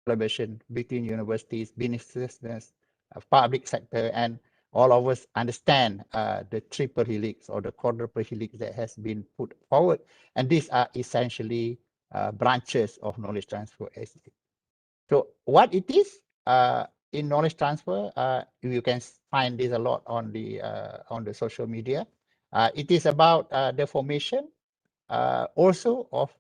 collaboration between universities, businesses, public sector, and all of us understand the triple helix or the quadruple helix that has been put forward. And these are essentially branches of knowledge transfer. So what it is in knowledge transfer, you can find this a lot on the social media. It is about the formation also of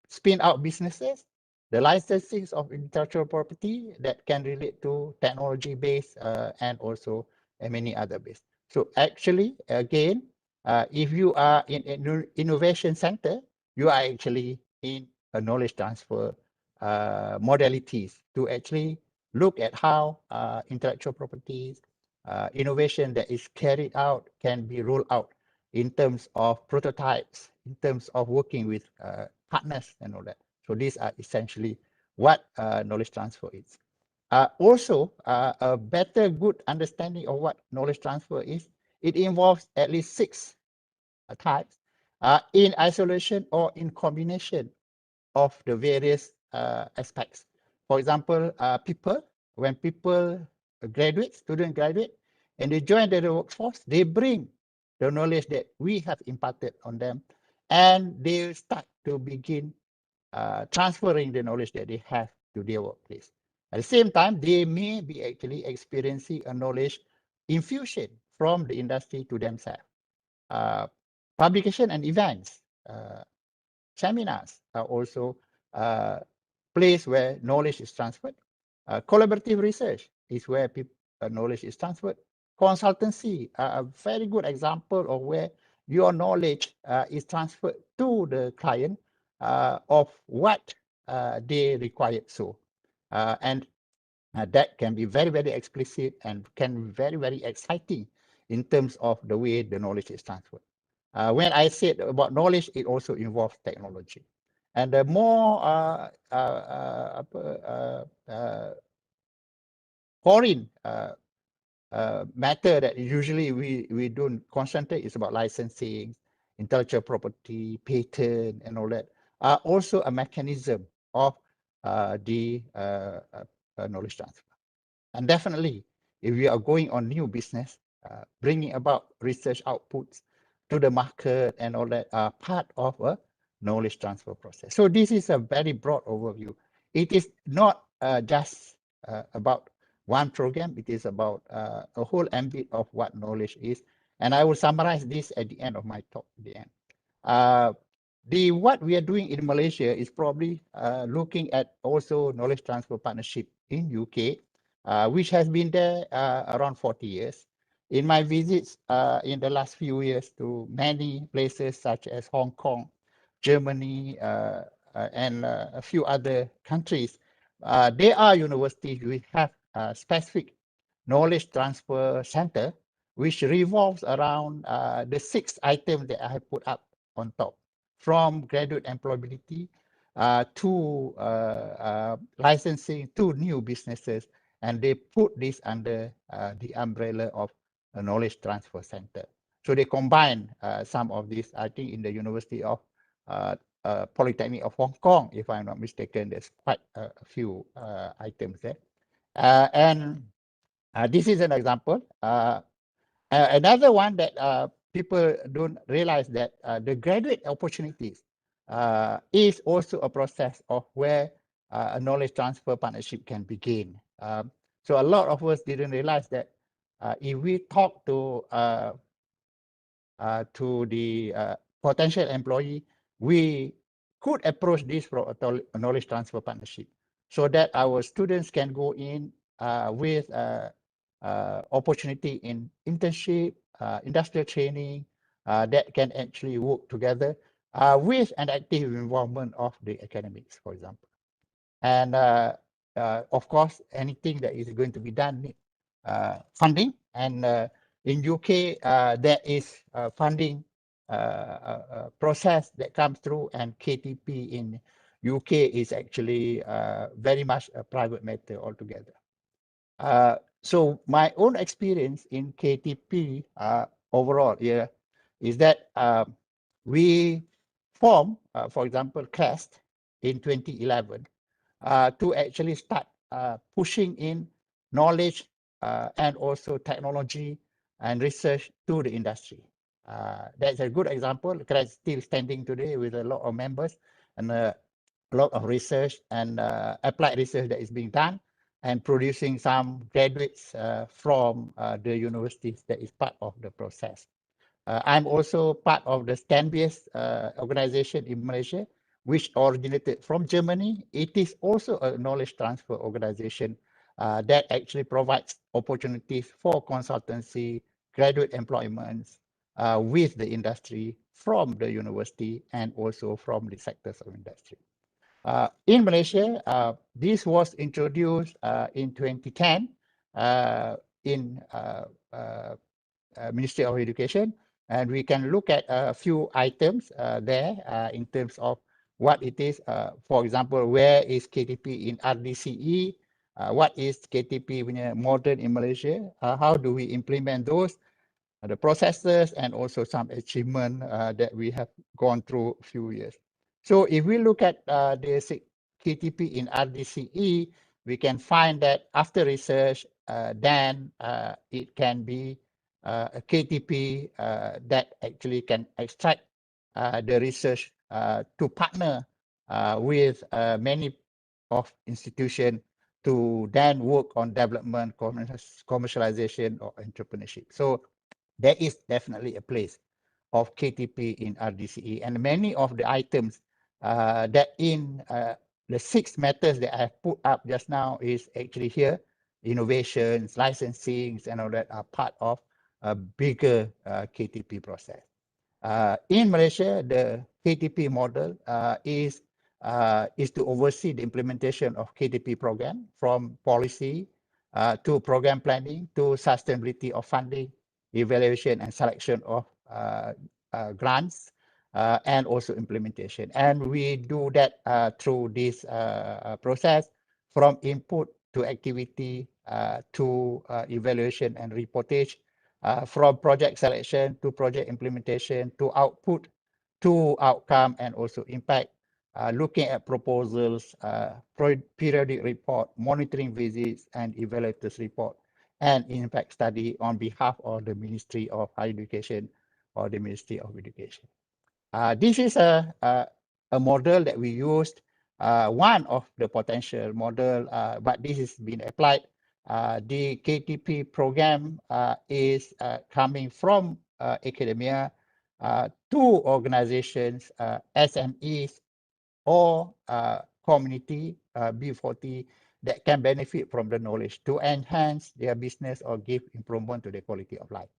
spin-out businesses, the licensing of intellectual property that can relate to technology-based and also many other based. So actually, again, if you are in an innovation center, you are actually in a knowledge transfer modalities to actually look at how intellectual properties, innovation that is carried out can be rolled out in terms of prototypes, in terms of working with partners and all that. So these are essentially what knowledge transfer is. Also, a better, good understanding of what knowledge transfer is, it involves at least 6 types in isolation or in combination of the various aspects. For example, when people graduate, students graduate, and they join the workforce, they bring the knowledge that we have imparted on them, and they start to begin transferring the knowledge that they have to their workplace. At the same time, they may be actually experiencing a knowledge infusion from the industry to themselves. Publication and events, seminars are also a place where knowledge is transferred. Collaborative research is where knowledge is transferred. Consultancy, a very good example of where your knowledge is transferred to the client of what they require. So, and that can be very, very explicit and can be very, very exciting in terms of the way the knowledge is transferred. When I said about knowledge, it also involves technology. And the more foreign matter that usually we don't concentrate is about licensing, intellectual property, patent, and all that are also a mechanism of the knowledge transfer. And definitely, if we are going on new business, bringing about research outputs to the market and all that are part of a knowledge transfer process. So this is a very broad overview. It is not just about one program. It is about a whole ambit of what knowledge is. And I will summarize this at the end of my talk. At the end. What we are doing in Malaysia is probably looking at also knowledge transfer partnership in UK, which has been there around 40 years. In my visits in the last few years to many places such as Hong Kong, Germany, and a few other countries, there are universities which have a specific knowledge transfer center, which revolves around the 6 items that I have put up on top, from graduate employability to licensing to new businesses, and they put this under the umbrella of a knowledge transfer center. So they combine some of this. I think in the University of Polytechnic of Hong Kong, if I'm not mistaken, there's quite a few items there. And this is an example. Another one that people don't realize that the graduate opportunities is also a process of where a knowledge transfer partnership can begin. So a lot of us didn't realize that if we talk to the potential employee, we could approach this from a knowledge transfer partnership so that our students can go in with opportunity in internship, industrial training that can actually work together with an active involvement of the academics, for example. And of course, anything that is going to be done funding. And in UK, there is funding process that comes through, and KTP in UK is actually very much a private matter altogether. So my own experience in KTP overall here is that we formed, for example, CREST in 2011 to actually start pushing in knowledge and also technology and research to the industry. That's a good example. CRED is still standing today with a lot of members and a lot of research and applied research that is being done and producing some graduates from the universities that is part of the process. I'm also part of the Stanbias organization in Malaysia, which originated from Germany. It is also a knowledge transfer organization that actually provides opportunities for consultancy, graduate employments with the industry from the university and also from the sectors of industry. In Malaysia, this was introduced in 2010 in Ministry of Education, and we can look at a few items there in terms of what it is. For example, where is KTP in RDCE? What is KTP modern in Malaysia? How do we implement those? The processes and also some achievement that we have gone through a few years. So if we look at the KTP in RDCE, we can find that after research, then it can be a KTP that actually can extract the research to partner with many of institutions to then work on development, commercialization, or entrepreneurship. So there is definitely a place of KTP in RDCE, and many of the items that in the 6 matters that I put up just now is actually here. Innovations, licensing, and all that are part of a bigger KTP process. In Malaysia, the KTP model is to oversee the implementation of KTP program from policy to program planning to sustainability of funding, evaluation and selection of grants, and also implementation. And we do that through this process from input to activity to evaluation and reportage, from project selection to project implementation to output to outcome and also impact, looking at proposals, periodic report, monitoring visits and evaluators report, and impact study on behalf of the Ministry of Higher Education or the Ministry of Education. This is a model that we used, one of the potential model, but this is being applied. The KTP program is coming from academia to organizations, SMEs, or community, B40, that can benefit from the knowledge to enhance their business or give improvement to the quality of life.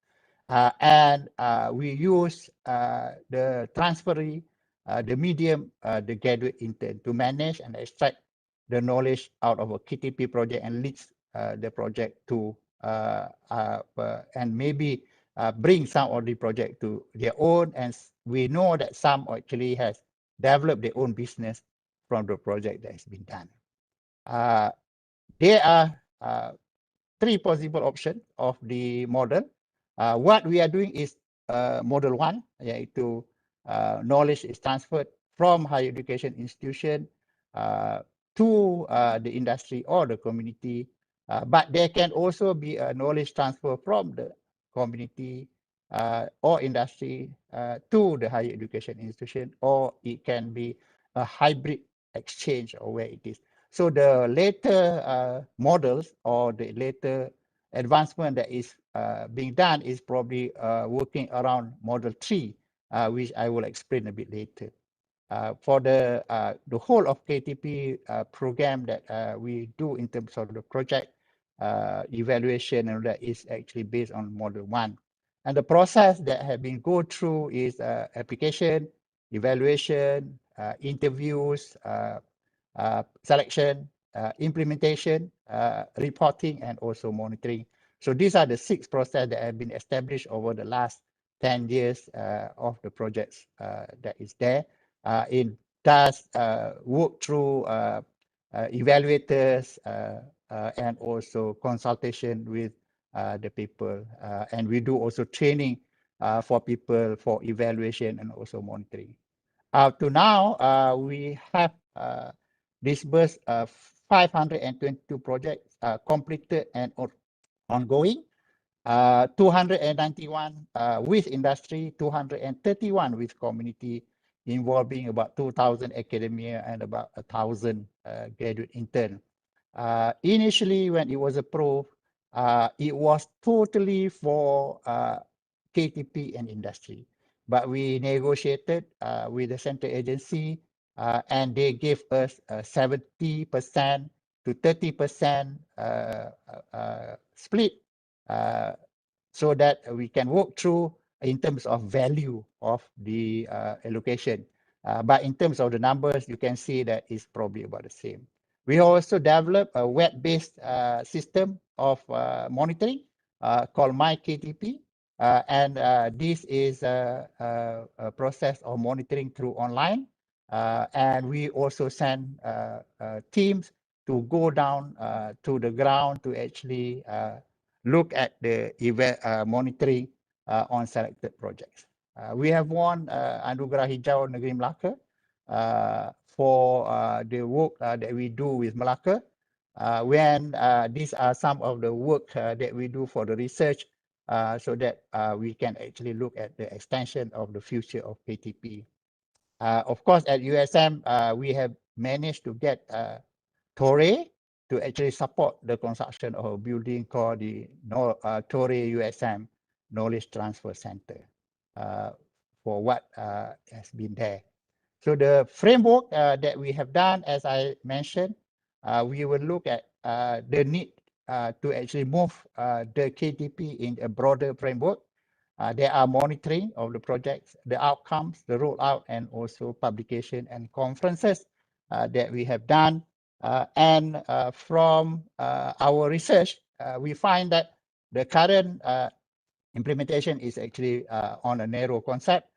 And we use the transferee, the medium, the graduate intern to manage and extract the knowledge out of a KTP project and lead the project to and maybe bring some of the project to their own. And we know that some actually has developed their own business from the project that has been done. There are 3 possible options of the model. What we are doing is model 1, yaitu knowledge is transferred from higher education institution to the industry or the community. But there can also be a knowledge transfer from the community or industry to the higher education institution, or it can be a hybrid exchange or where it is. So the later models or the later advancement that is being done is probably working around model 3, which I will explain a bit later. For the whole of KTP program that we do in terms of the project evaluation, and that is actually based on model 1. And the process that have been go through is application, evaluation, interviews, selection, implementation, reporting, and also monitoring. So these are the 6 processes that have been established over the last 10 years of the projects that is there. It does work through evaluators and also consultation with the people. And we do also training for people for evaluation and also monitoring. To now, we have disbursed 522 projects completed and ongoing, 291 with industry, 231 with community, involving about 2,000 academia and about 1,000 graduate intern. Initially, when it was approved, it was totally for KTP and industry, but we negotiated with the central agency, and they gave us 70% to 30% split, so that we can work through in terms of value of the allocation. But in terms of the numbers, you can see that it's probably about the same. We also developed a web-based system of monitoring called MyKTP, and this is a process of monitoring through online. And we also send teams to go down to the ground to actually look at the event monitoring on selected projects. We have won Anugerah Hijau Negeri Melaka for the work that we do with Melaka. When these are some of the work that we do for the research, so that we can actually look at the extension of the future of KTP. Of course, at USM, we have managed to get Torre to actually support the construction of a building called the Torre USM Knowledge Transfer Center for what has been there. So the framework that we have done, as I mentioned, we will look at the need to actually move the KTP in a broader framework. There are monitoring of the projects, the outcomes, the rollout, and also publication and conferences that we have done. And from our research, we find that the current implementation is actually on a narrow concept.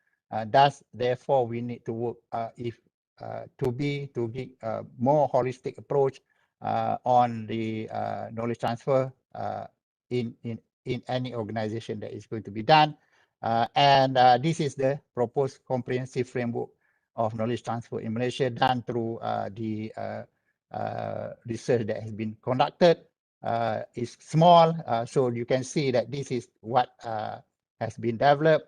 Thus, therefore, we need to work to give a more holistic approach on the knowledge transfer in any organization that is going to be done. And this is the proposed comprehensive framework of knowledge transfer in Malaysia, done through the research that has been conducted. Is small, so you can see that this is what has been developed,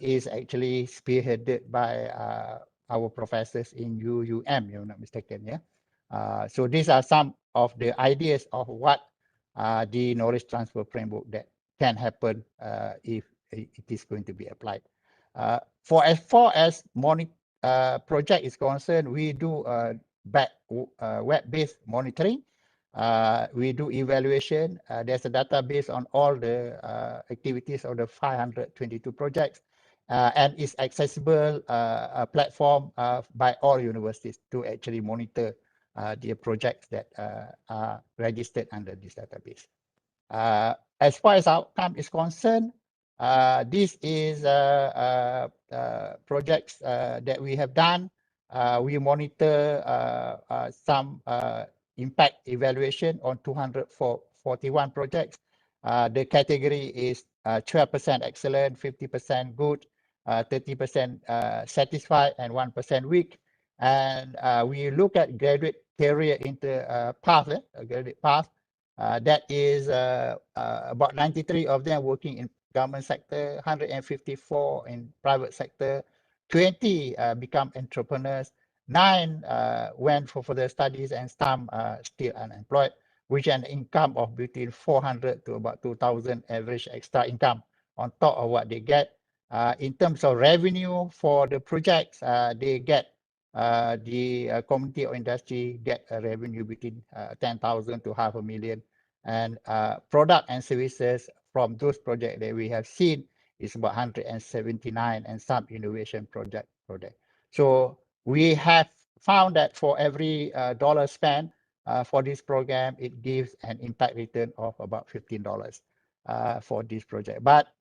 is actually spearheaded by our professors in UUM, if I'm not mistaken. Yeah. So these are some of the ideas of what the knowledge transfer framework that can happen if it is going to be applied. For as far as project is concerned, we do web-based monitoring. We do evaluation. There's a database on all the activities of the 522 projects, and it's accessible a platform by all universities to actually monitor the projects that are registered under this database. As far as outcome is concerned, this is projects that we have done. We monitor some impact evaluation on 241 projects. The category is 12% excellent, 50% good, 30% satisfied, and 1% weak. And we look at graduate career into path, graduate path. That is about 93 of them working in government sector, 154 in private sector, 20 become entrepreneurs, 9 went for further studies, and some still unemployed, which an income of between 400 to about 2,000 average extra income on top of what they get. In terms of revenue for the projects, they get the community or industry get a revenue between 10,000 to 500,000, and product and services from those projects that we have seen is about 179, and some innovation project. So we have found that for every dollar spent for this program, it gives an impact return of about $15 for this project. But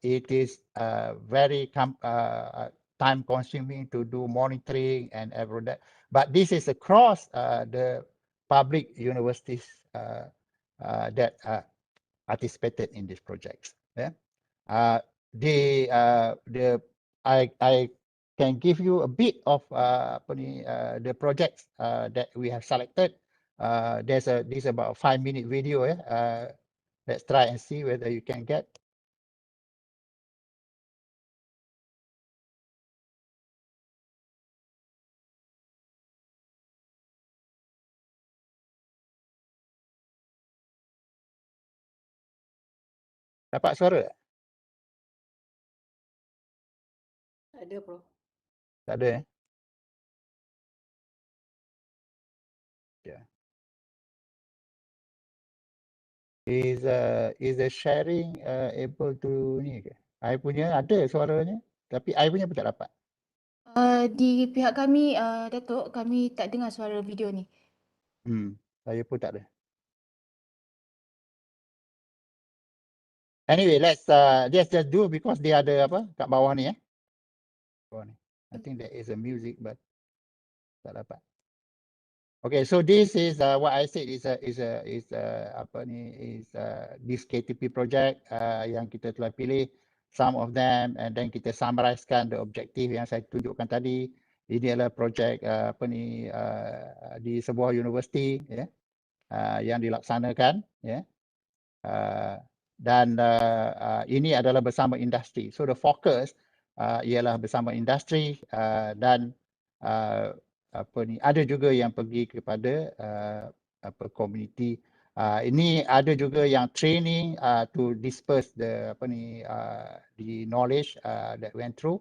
it is very time consuming to do monitoring and everything. But this is across the public universities that participated in these projects. Yeah. I can give you a bit of the projects that we have selected. This about 5-minute video. Let's try and see whether you can get. Dapat suara? Ada, Prof. Tak ada. Yeah. Is the sharing able to ni ke? I punya ada suaranya, tapi I punya pun tak dapat. Di pihak kami, Datuk, kami tak dengar suara video ni. Saya pun tak ada. Anyway, let's just do because dia ada apa kat bawah ni bawah ni. I think there is a music but tak dapat. Okay, so this is what I said is apa ni this KTP project yang kita telah pilih some of them and then kita summariskan the objective yang saya tunjukkan tadi. Ini adalah projek apa ni di sebuah universiti yang dilaksanakan dan ini adalah bersama industri. So the focus ialah bersama industri dan apa ni ada juga yang pergi kepada apa community. Ini ada juga yang training to disperse the apa ni the knowledge that went through.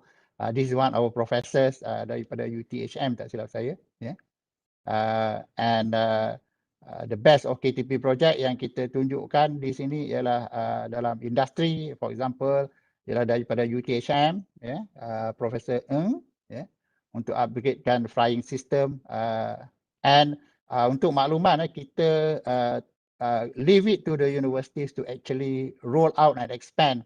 This is one of our professors daripada UTHM tak silap saya. And the best of KTP project yang kita tunjukkan di sini ialah dalam industri, for example, ialah daripada UTHM, Profesor Ng, untuk upgradekan flying system and untuk makluman kita leave it to the universities to actually roll out and expand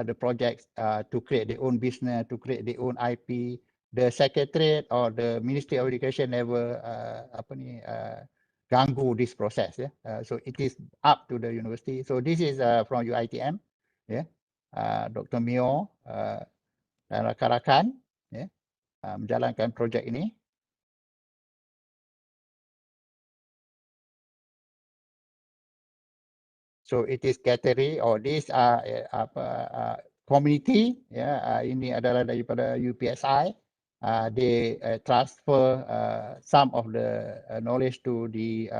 the projects to create their own business, to create their own IP. The secretariat or the Ministry of Education never apa ni ganggu this process. So it is up to the university. So this is from UITM, Dr. Mio dan rakan-rakan menjalankan projek ini. So it is category or this community, ini adalah daripada UPSI. They transfer some of the knowledge to the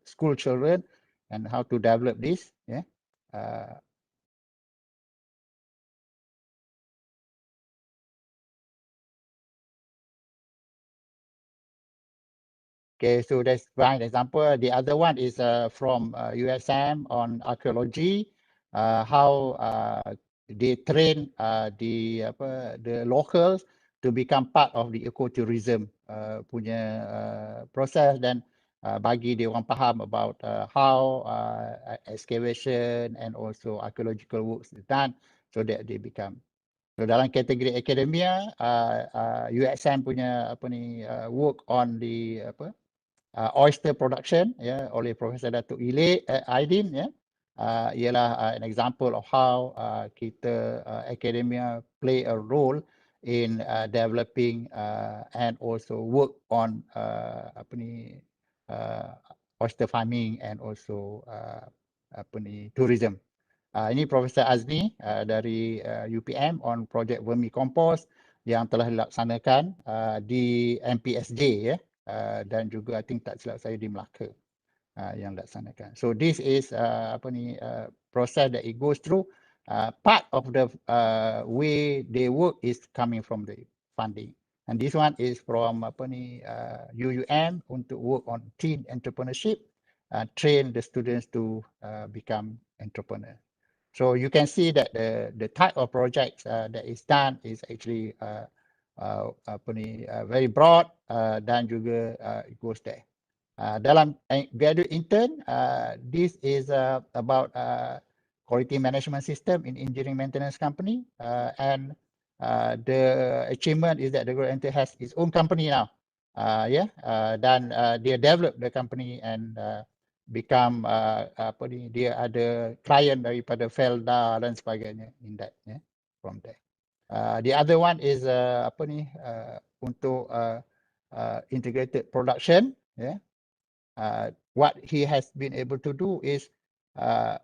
school children and how to develop this. Okay, so that's one example. The other one is from USM on archaeology, how they train the locals to become part of the ecotourism punya process dan bagi dia orang faham about how excavation and also archaeological works is done so that they become. So dalam kategori akademia, USM punya work on the oyster production oleh Profesor Datuk Aidin ialah an example of how kita academia play a role in developing and also work on oyster farming and also tourism. Ini Profesor Azmi dari UPM on project vermicompost yang telah dilaksanakan di MPSJ dan juga I think tak silap saya di Melaka yang dilaksanakan. So this is process that it goes through. Part of the way they work is coming from the funding. And this one is from UUM untuk work on teen entrepreneurship, train the students to become entrepreneurs. So you can see that the type of projects that is done is actually very broad dan juga it goes there. Dalam graduate intern, this is about quality management system in engineering maintenance company and the achievement is that the graduate intern has its own company now. Dan dia develop the company and become dia ada client daripada Felda dan sebagainya in that from there. The other one is untuk integrated production what he has been able to do is a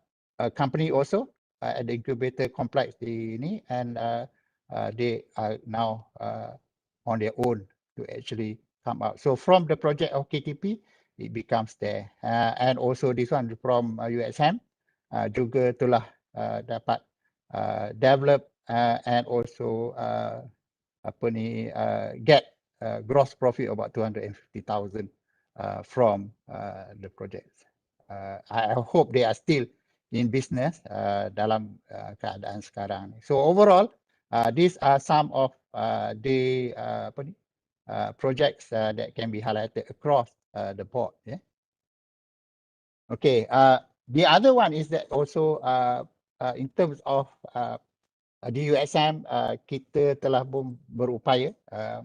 company also at the incubator complex di ini, and they are now on their own to actually come out. So from the project of KTP, it becomes there. And also this one from USM juga telah dapat develop and also get gross profit about 250,000 from the projects. I hope they are still in business dalam keadaan sekarang. So overall, these are some of the projects that can be highlighted across the board. Yeah. Okay. The other one is that also in terms of di USM, kita telah berupaya.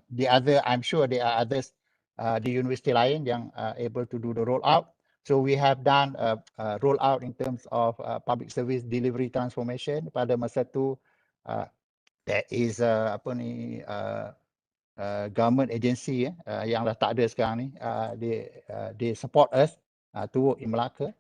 The other, I'm sure there are others di universiti lain yang able to do the rollout. So we have done a rollout in terms of public service delivery transformation. Pada masa tu, there is government agency yang dah tak ada sekarang ni. They support us to work in Melaka.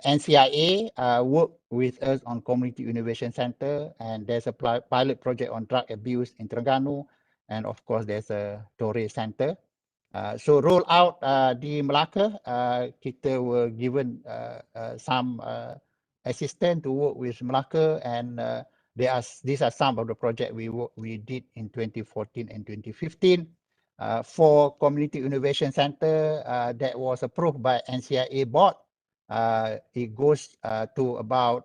NCIA work with us on Community Innovation Center, and there's a pilot project on drug abuse in Terengganu, and of course there's a Torre Center. So roll out di Melaka, kita were given some assistance to work with Melaka, and these are some of the projects we did in 2014 and 2015. For Community Innovation Center, that was approved by NCIA board. It goes to about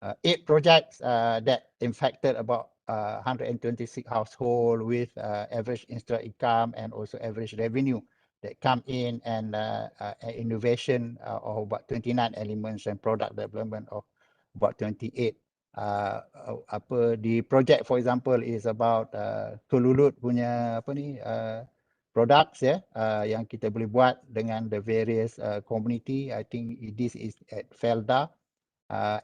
8 projects that impacted about 126 households with average installed income and also average revenue that come in, and innovation of about 29 elements and product development of about 28. The project, for example, is about Kelulut punya products yang kita boleh buat dengan the various community. I think this is at Felda.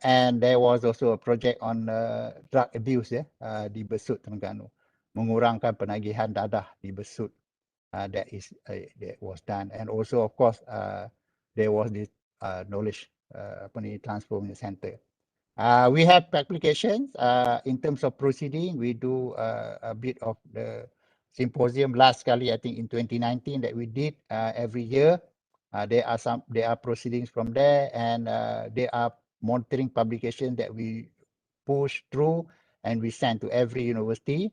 And there was also a project on drug abuse di Besut Terengganu, mengurangkan penagihan dadah di Besut. That was done, and also of course there was this knowledge transfer center. We have applications in terms of proceeding. We do a bit of the symposium last kali, I think in 2019, that we did every year. There are proceedings from there, and there are monitoring publications that we push through and we send to every university.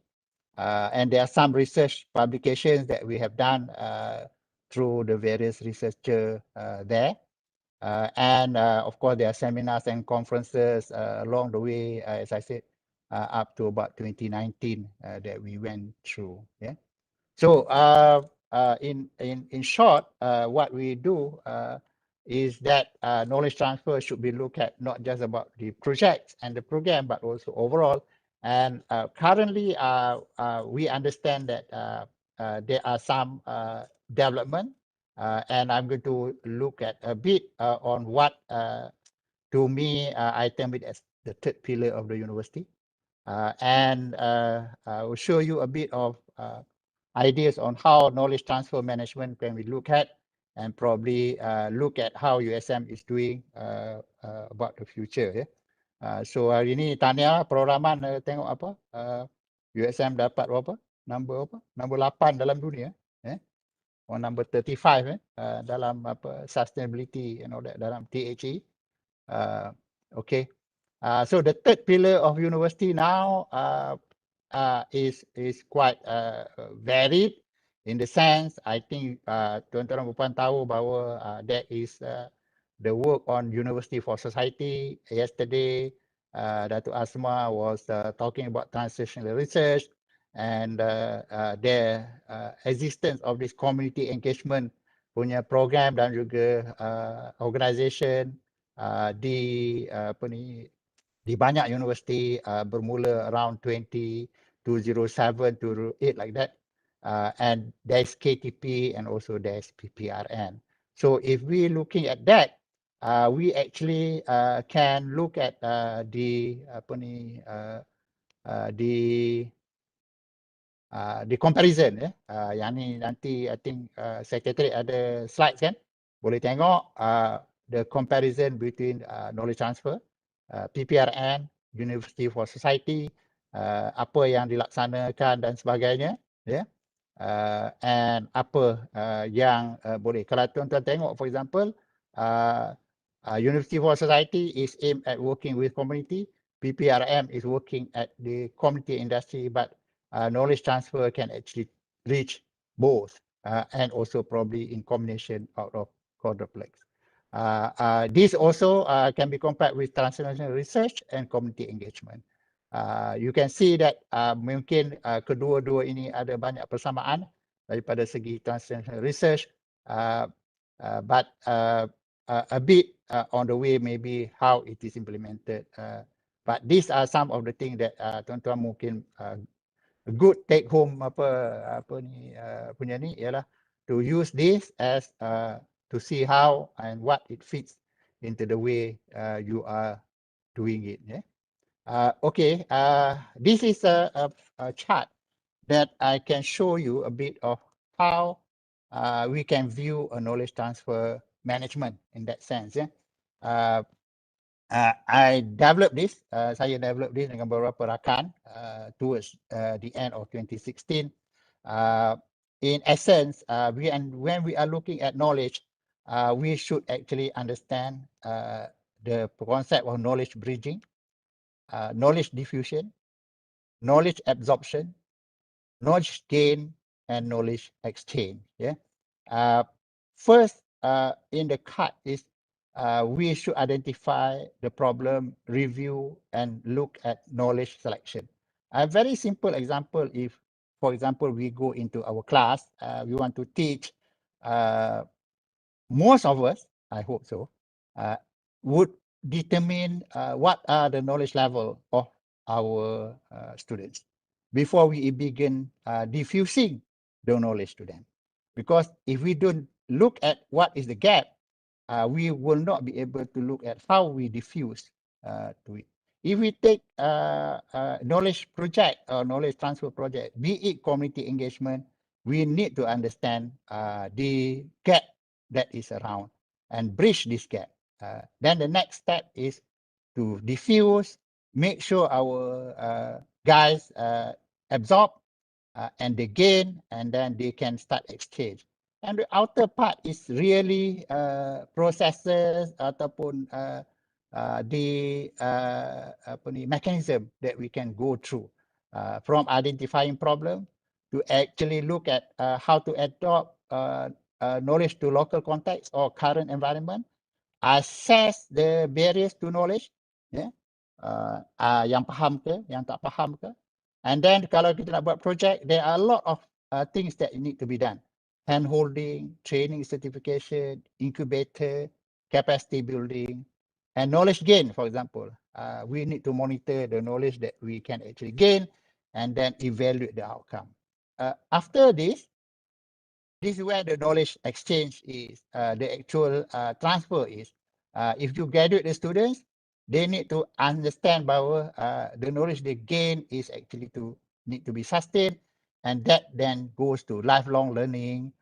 And there are some research publications that we have done through the various researchers there. And of course, there are seminars and conferences along the way, as I said, up to about 2019 that we went through. Yeah. So in short, what we do is that knowledge transfer should be looked at not just about the projects and the program, but also overall. And currently, we understand that there are some development, and I'm going to look at a bit on what, to me, I term it as the third pillar of the university. And I will show you a bit of ideas on how knowledge transfer management can we look at, and probably look at how USM is doing about the future. So hari ini Tania Peroraman tengok apa USM dapat berapa? Number 8 dalam dunia, or number 35 dalam sustainability and all that dalam THE. Okay. So the third pillar of university now is quite varied, in the sense, I think tuan-tuan dan puan tahu bahawa there is the work on University for Society. Yesterday, Datuk Asma was talking about translational research, and the existence of this community engagement punya program dan juga organisation di banyak universiti, bermula around 2007 to 8 like that. And there's KTP and also there's PPRN. So if we're looking at that, we actually can look at the the comparison yang ni nanti I think secretary ada slides kan, boleh tengok the comparison between knowledge transfer, PPRN, University for Society, apa yang dilaksanakan dan sebagainya, and apa yang boleh. Kalau tuan-tuan tengok, for example, University for Society is aimed at working with community, PPRM is working at the community industry, but knowledge transfer can actually reach both and also probably in combination out of quadruplex. This also can be compared with transnational research and community engagement. You can see that mungkin kedua-dua ini ada banyak persamaan daripada segi transnational research, but a bit on the way maybe how it is implemented. But these are some of the things that tuan-tuan mungkin good take home punya ni ialah to use this as to see how and what it fits into the way you are doing it. Okay, this is a chart that I can show you a bit of how we can view a knowledge transfer management in that sense. I developed this, saya developed this dengan beberapa rakan towards the end of 2016. In essence, when we are looking at knowledge, we should actually understand the concept of knowledge bridging, knowledge diffusion, knowledge absorption, knowledge gain, and knowledge exchange. First, in the cut is we should identify the problem, review, and look at knowledge selection. A very simple example, if, for example, we go into our class, we want to teach, most of us, I hope so, would determine what are the knowledge level of our students before we begin diffusing the knowledge to them. Because if we don't look at what is the gap, we will not be able to look at how we diffuse to it. If we take knowledge project or knowledge transfer project, be it community engagement, we need to understand the gap that is around and bridge this gap. Then the next step is to diffuse, make sure our guys absorb and they gain, and then they can start exchange. And the outer part is really processes ataupun the mechanism that we can go through from identifying problem to actually look at how to adopt knowledge to local context or current environment, assess the barriers to knowledge, yang faham ke, yang tak faham ke. And then kalau kita nak buat project, there are a lot of things that need to be done. Hand-holding, training certification, incubator, capacity building, and knowledge gain, for example. We need to monitor the knowledge that we can actually gain and then evaluate the outcome. After this is where the knowledge exchange is, the actual transfer is. If you graduate the students, they need to understand bahawa the knowledge they gain is actually need to be sustained, and that then goes to lifelong learning,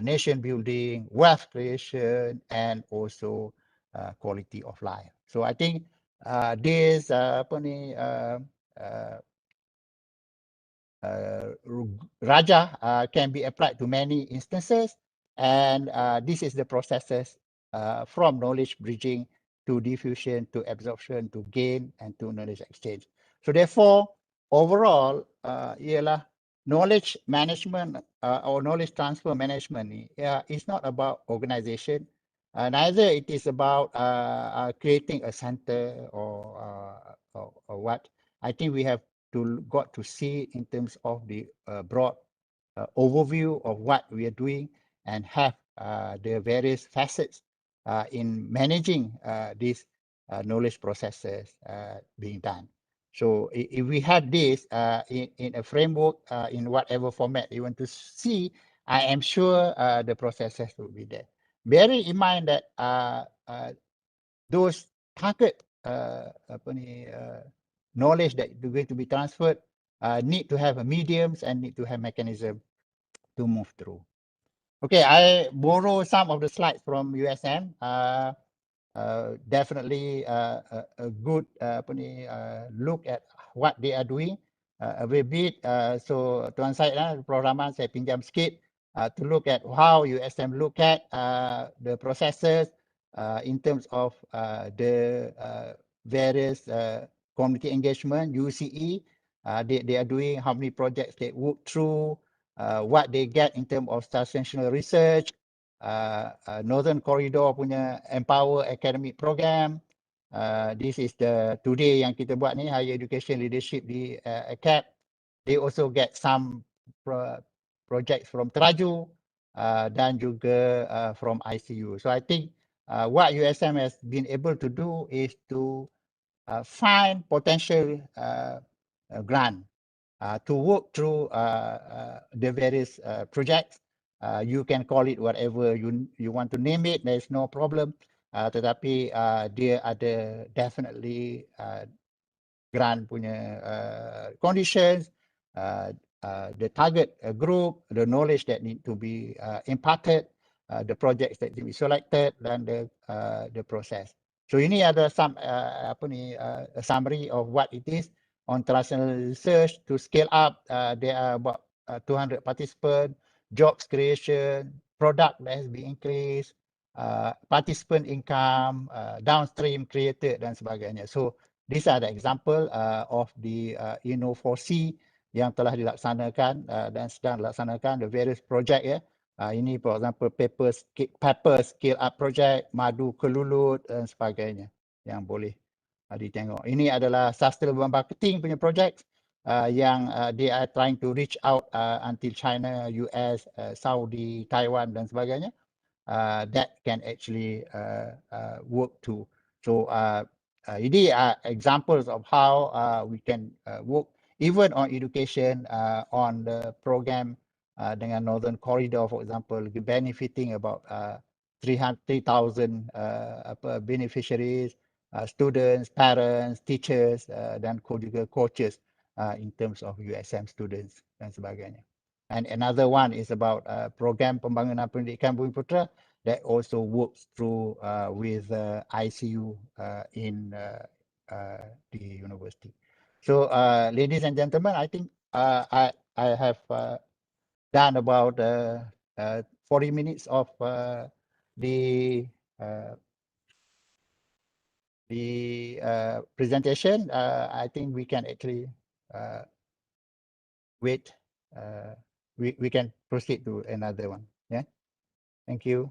nation building, wealth creation, and also quality of life. So I think this Raja can be applied to many instances, and this is the processes from knowledge bridging to diffusion, to absorption, to gain, and to knowledge exchange. So therefore, overall, ialah knowledge management or knowledge transfer management is not about organization, neither it is about creating a center or what. I think we have got to see in terms of the broad overview of what we are doing and have the various facets in managing these knowledge processes being done. So if we have this in a framework, in whatever format you want to see, I am sure the processes will be there. Bearing in mind that those target knowledge that is going to be transferred need to have a mediums and need to have mechanism to move through. Okay, I borrow some of the slides from USM. Definitely a good look at what they are doing a very bit. So Tuan Syed, programan saya pinjam sikit to look at how USM look at the processes in terms of the various community engagement, UCE, they are doing, how many projects they work through, what they get in terms of translational research, Northern Corridor punya Empower Academic Program. This is the today yang kita buat ni, Higher Education Leadership di ACAD. They also get some projects from Teraju dan juga from ICU. So I think what USM has been able to do is to find potential grant to work through the various projects. You can call it whatever you want to name it. There's no problem. Tetapi dia ada definitely grant punya conditions, the target group, the knowledge that need to be imparted, the projects that need to be selected, dan the process. So ini ada some a summary of what it is on translational research to scale up. There are about 200 participants, jobs creation, product that has been increased, participant income, downstream created dan sebagainya. So these are the example of the Inno4C yang telah dilaksanakan dan sedang dilaksanakan the various project ya. Ini for example paper scale up project, madu kelulut dan sebagainya yang boleh ditengok. Ini adalah sustainable marketing punya project yang they are trying to reach out until China, US, Saudi, Taiwan dan sebagainya. That can actually work too. So ini examples of how we can work even on education, on the program dengan Northern Corridor, for example, benefiting about 3,000 beneficiaries, students, parents, teachers, dan juga coaches in terms of USM students dan sebagainya. And another one is about program pembangunan pendidikan Bumi Putera that also works through with ICU in the university. So ladies and gentlemen, I think I have done about 40 minutes of the presentation. I think we can actually wait. We can proceed to another one. Yeah. Thank you.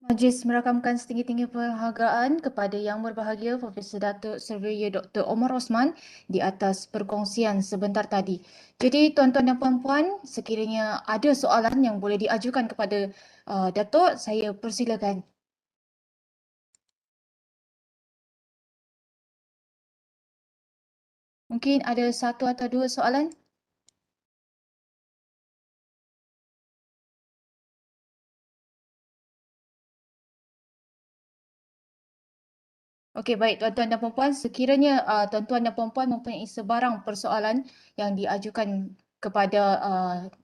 Majlis merakamkan setinggi-tinggi penghargaan kepada Yang Berbahagia Profesor Datuk Surveyor Dr. Omar Osman di atas perkongsian sebentar tadi. Jadi tuan-tuan dan puan-puan, sekiranya ada soalan yang boleh diajukan kepada Datuk, saya persilakan. Mungkin ada satu atau dua soalan? Okey, baik tuan-tuan dan puan-puan, sekiranya tuan-tuan dan puan-puan mempunyai sebarang persoalan yang diajukan kepada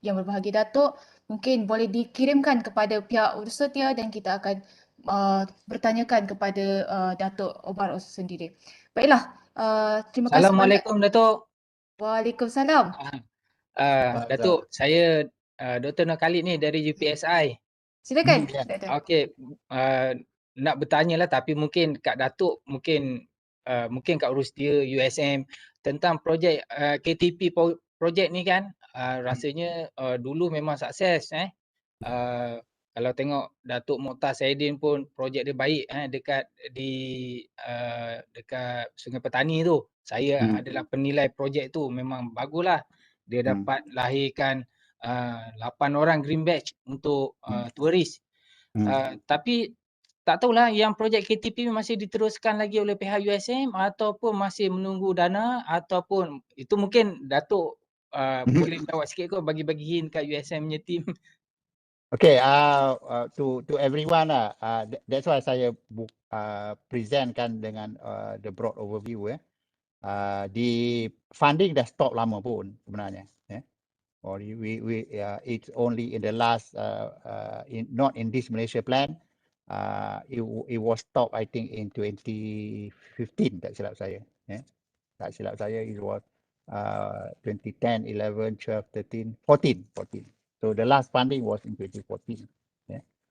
Yang Berbahagia Datuk, mungkin boleh dikirimkan kepada pihak Ursetia dan kita akan bertanyakan kepada Datuk Omar sendiri. Baiklah, terima kasih banyak. Assalamualaikum Datuk. Waalaikumsalam. Datuk, saya Dr. Nur Khalid ni dari UPSI. Silakan, Ya. Datuk. Okey, nak bertanya lah tapi mungkin Kak Datuk mungkin Kak Urustia USM tentang projek KTP projek ni kan rasanya dulu memang sukses kalau tengok Datuk Mokhtar Saidin pun projek dia baik dekat dekat Sungai Petani tu. Saya adalah penilai projek tu memang baguslah. Dia dapat lahirkan 8 orang green badge untuk turis. Tapi tak tahulah yang projek KTP masih diteruskan lagi oleh pihak USM ataupun masih menunggu dana ataupun itu mungkin Datuk boleh jawab sikit kot bagi-bagi hint kat USM punya team. Okay, to everyone that's why saya presentkan dengan the broad overview di funding dah stop lama pun sebenarnya. Or it's only in the last, not in this Malaysia plan. It was stopped, I think, in 2015. Tak silap saya. Tak silap saya, it was 2010, 11, 12, 13, 14. So the last funding was in 2014.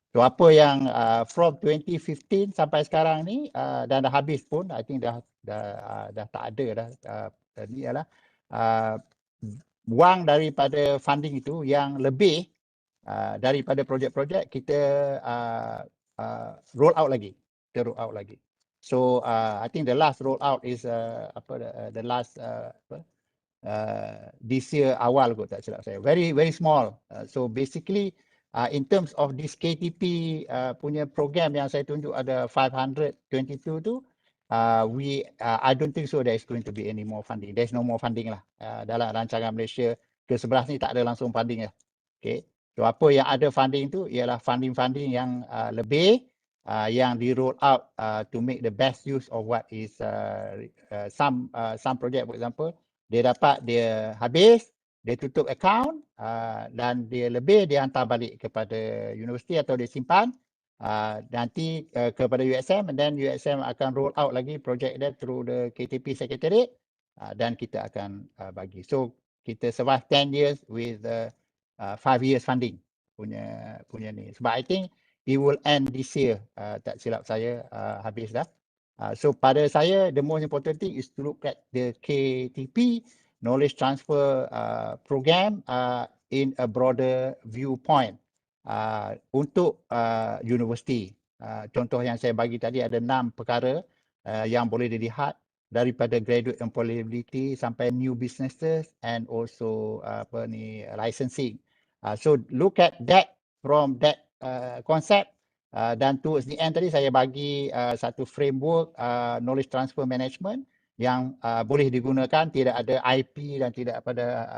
So apa yang from 2015 sampai sekarang ni dan dah habis pun, I think dah tak ada dah. Ni ialah wang daripada funding itu yang lebih daripada projek-projek kita roll out lagi. So I think the last roll out is the last this year awal kot, tak silap saya. Very small. So basically in terms of this KTP punya program yang saya tunjuk ada 522 tu, I don't think so there is going to be any more funding. There's no more funding lah. Dalam rancangan Malaysia ke-11 ni tak ada langsung funding lah. Okay. So apa yang ada funding tu ialah funding yang lebih yang di roll out to make the best use of what is some project, for example, dia habis, dia tutup account dan dia lebih dia hantar balik kepada universiti atau dia simpan nanti kepada USM, and then USM akan roll out lagi project dia through the KTP Secretariat dan kita akan bagi. So kita survive 10 years with 5 years funding punya ni. Sebab I think it will end this year, tak silap saya habis dah. So pada saya, the most important thing is to look at the KTP, knowledge transfer program in a broader viewpoint untuk universiti. Contoh yang saya bagi tadi ada 6 perkara yang boleh dilihat daripada graduate employability sampai new businesses and also licensing. So look at that from that concept. Dan towards the end tadi saya bagi satu framework knowledge transfer management yang boleh digunakan, tidak ada IP dan tidak pada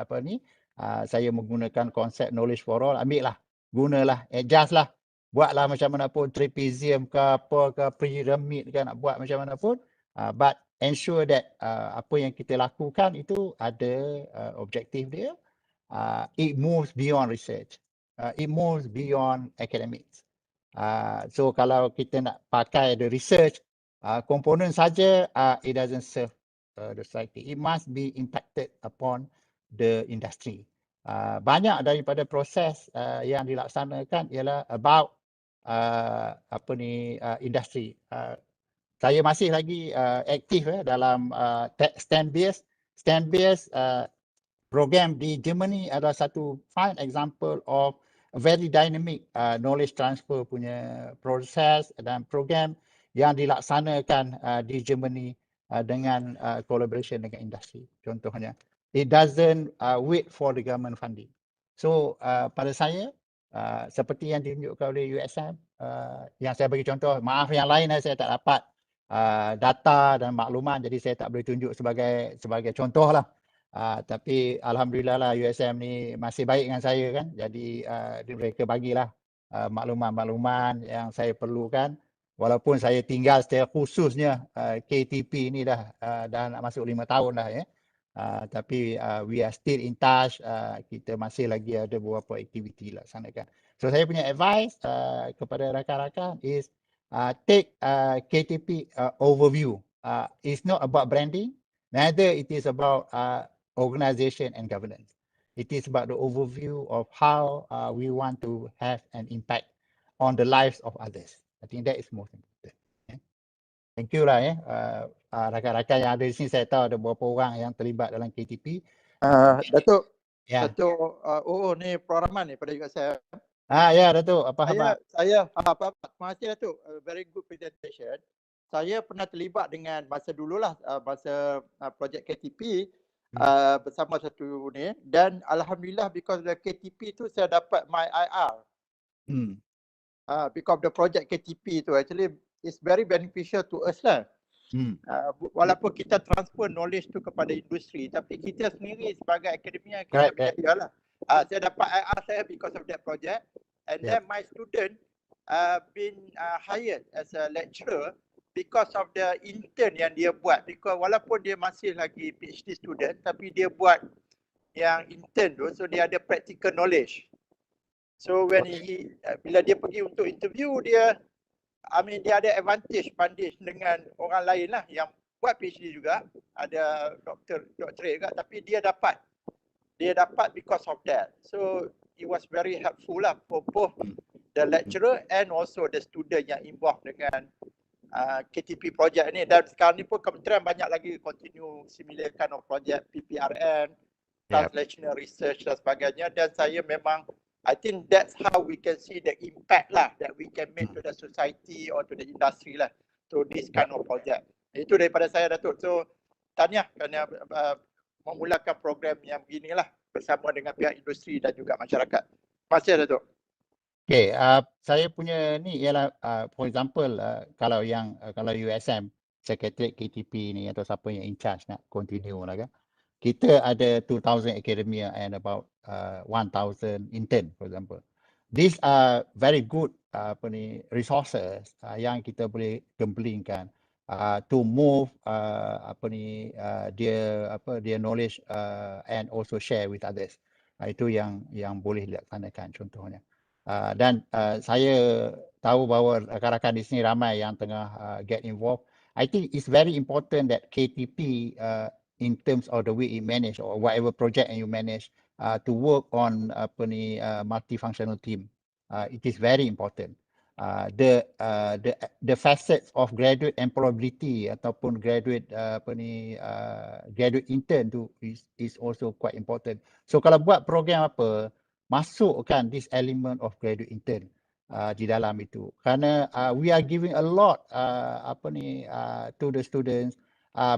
saya menggunakan konsep knowledge for all. Ambil lah, gunalah, adjust lah, buatlah macam mana pun, trapezium ke apa ke, pyramid ke, nak buat macam mana pun, but ensure that apa yang kita lakukan itu ada objektif dia. It moves beyond research, it moves beyond academics. So kalau kita nak pakai the research component saja, it doesn't serve the society. It must be impacted upon the industry. Banyak daripada proses yang dilaksanakan ialah about industri. Saya masih lagi aktif dalam stand-based program di Germany adalah satu fine example of a very dynamic knowledge transfer punya proses dan program yang dilaksanakan di Germany dengan collaboration dengan industri. Contohnya, it doesn't wait for the government funding. So pada saya, seperti yang ditunjukkan oleh USM, yang saya bagi contoh, maaf yang lain saya tak dapat data dan makluman, jadi saya tak boleh tunjuk sebagai contoh lah. Tapi alhamdulillah lah USM ni masih baik dengan saya kan. Jadi mereka bagilah makluman-makluman yang saya perlukan. Walaupun saya tinggal secara khususnya KTP ni dah nak masuk 5 tahun dah ya. Tapi we are still in touch. Kita masih lagi ada beberapa aktiviti laksanakan. So saya punya advice kepada rakan-rakan is take KTP overview. It's not about branding. Neither it is about organization and governance. It is about the overview of how we want to have an impact on the lives of others. I think that is most important. Thank you lah rakan-rakan yang ada di sini. Saya tahu ada beberapa orang yang terlibat dalam KTP. Datuk, Datuk ni peraman ni pada juga saya. Ya Datuk, apa khabar? Saya terima kasih Datuk, very good presentation. Saya pernah terlibat dengan masa dululah masa projek KTP bersama satu ni, dan alhamdulillah because the KTP tu saya dapat my IR. Because the project KTP tu actually is very beneficial to us lah. Walaupun kita transfer knowledge tu kepada industri, tapi kita sendiri sebagai akademia kita berjaya lah. Saya dapat IR saya because of that project, and then my student been hired as a lecturer because of the intern yang dia buat. Because walaupun dia masih lagi PhD student, tapi dia buat yang intern tu, so dia ada practical knowledge. So when bila dia pergi untuk interview, dia dia ada advantage banding dengan orang lain lah yang buat PhD juga, ada doctorate juga, tapi dia dapat because of that. So it was very helpful lah for both the lecturer and also the student yang involved dengan KTP project ni. Dan sekarang ni pun kementerian banyak lagi continue similar kind of project, PPRN, translational research dan sebagainya. Dan saya memang, I think that's how we can see the impact lah that we can make to the society or to the industry lah, to this kind of project. Itu daripada saya, Datuk. So tahniah kerana memulakan program yang beginilah bersama dengan pihak industri dan juga masyarakat. Terima kasih, Datuk. Okay, saya punya ni ialah for example kalau USM Secretariat KTP ni atau siapa yang in charge nak continue lah kan. Kita ada 2,000 academia and about 1,000 intern, for example. These are very good resources yang kita boleh gembelingkan to move their knowledge and also share with others. Itu yang boleh dilaksanakan contohnya. Dan saya tahu bahawa rakan-rakan di sini ramai yang tengah get involved. I think it's very important that KTP in terms of the way it manage or whatever project you manage to work on multifunctional team. It is very important. The facets of graduate employability ataupun graduate graduate intern tu is also quite important. So kalau buat program apa, masukkan this element of graduate intern di dalam itu. Kerana we are giving a lot to the students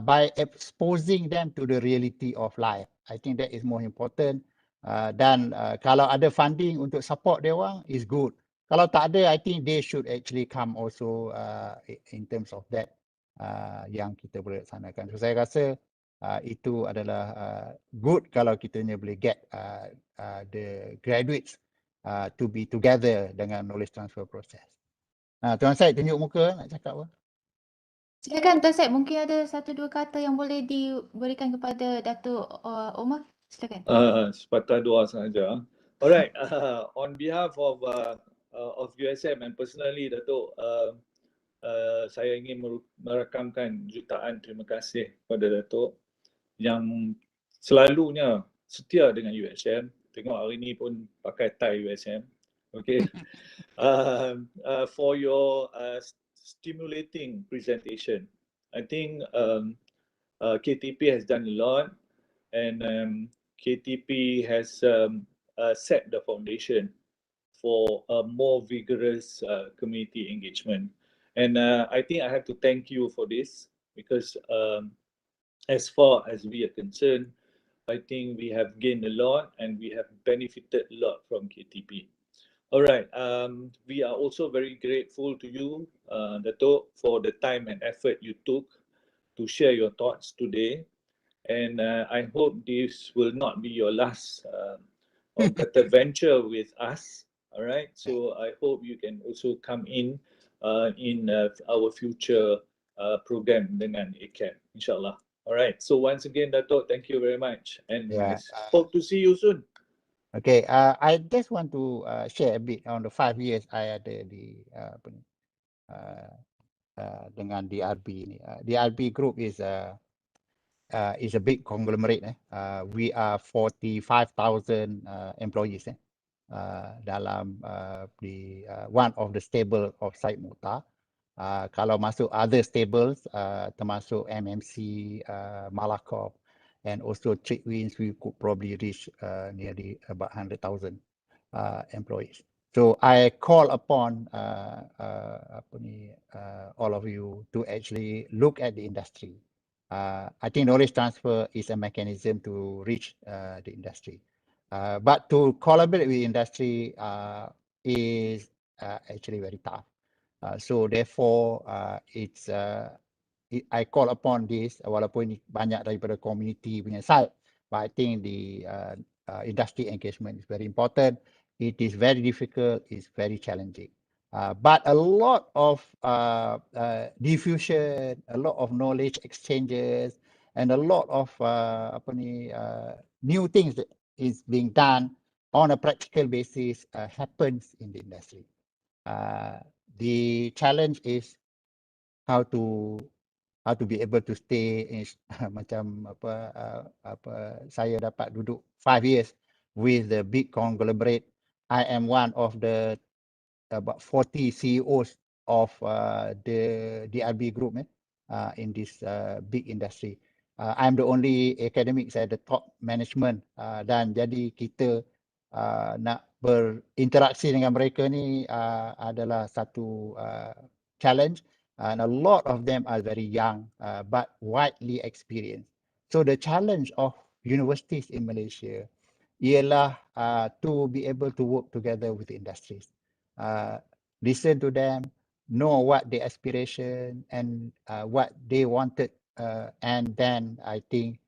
by exposing them to the reality of life. I think that is more important. Dan kalau ada funding untuk support dia orang is good. Kalau tak ada, I think they should actually come also in terms of that yang kita boleh laksanakan. So saya rasa itu adalah good kalau kita boleh get the graduates to be together dengan knowledge transfer process. Tuan Syed tunjuk muka nak cakap apa? Silakan Tuan Syed, mungkin ada satu dua kata yang boleh diberikan kepada Datuk Omar. Silakan. Sepatah dua sahaja. Alright, on behalf of USM and personally Datuk, saya ingin merakamkan jutaan terima kasih kepada Datuk yang selalunya setia dengan USM. Tengok hari ni pun pakai tie USM. Okay. For your stimulating presentation. I think KTP has done a lot, and KTP has set the foundation for a more vigorous community engagement. And I think I have to thank you for this because as far as we are concerned, I think we have gained a lot and we have benefited a lot from KTP. All right, we are also very grateful to you, Datuk, for the time and effort you took to share your thoughts today. And I hope this will not be your last venture with us. All right, so I hope you can also come in our future program dengan ACAP, inshallah. All right, so once again, Datuk, thank you very much, and hope to see you soon. Okay, I just want to share a bit on the 5 years I ada di dengan DRB ni. DRB Group is a big conglomerate. We are 45,000 employees dalam di one of the stable of Syed Mukhtar. Kalau masuk other stables termasuk MMC, Malakoff, and also trade winds, we could probably reach nearly about 100,000 employees. So I call upon all of you to actually look at the industry. I think knowledge transfer is a mechanism to reach the industry. But to collaborate with industry is actually very tough. So therefore, I call upon this, walaupun ini banyak daripada community punya side, but I think the industry engagement is very important. It is very difficult, it's very challenging. But a lot of diffusion, a lot of knowledge exchanges, and a lot of new things that is being done on a practical basis happens in the industry. The challenge is how to be able to stay in macam saya dapat duduk 5 years with the big conglomerate. I am one of the about 40 CEOs of the DRB group in this big industry. I'm the only academic at the top management dan jadi kita nak berinteraksi dengan mereka ni adalah satu challenge, and a lot of them are very young but widely experienced. So the challenge of universities in Malaysia ialah to be able to work together with the industries. Listen to them, know what their aspiration and what they wanted, and then I think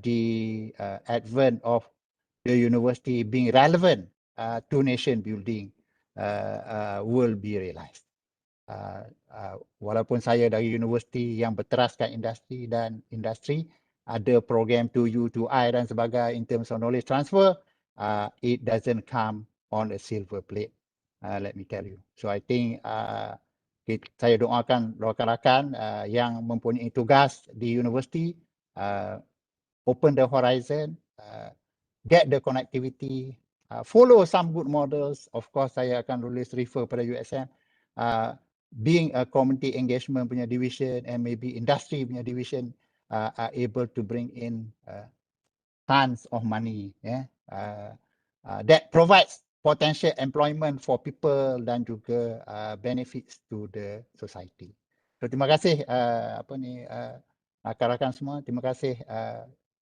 the advent of the university being relevant to nation building will be realized. Walaupun saya dari universiti yang berteraskan industri dan industri ada program 2U 2I dan sebagainya in terms of knowledge transfer, it doesn't come on a silver plate. Let me tell you. So I think saya doakan rakan-rakan yang mempunyai tugas di universiti, open the horizon, get the connectivity, follow some good models. Of course, saya akan refer pada USM, being a community engagement punya division and maybe industry punya division are able to bring in tons of money, that provides potential employment for people dan juga benefits to the society. So terima kasih rakan-rakan semua. Terima kasih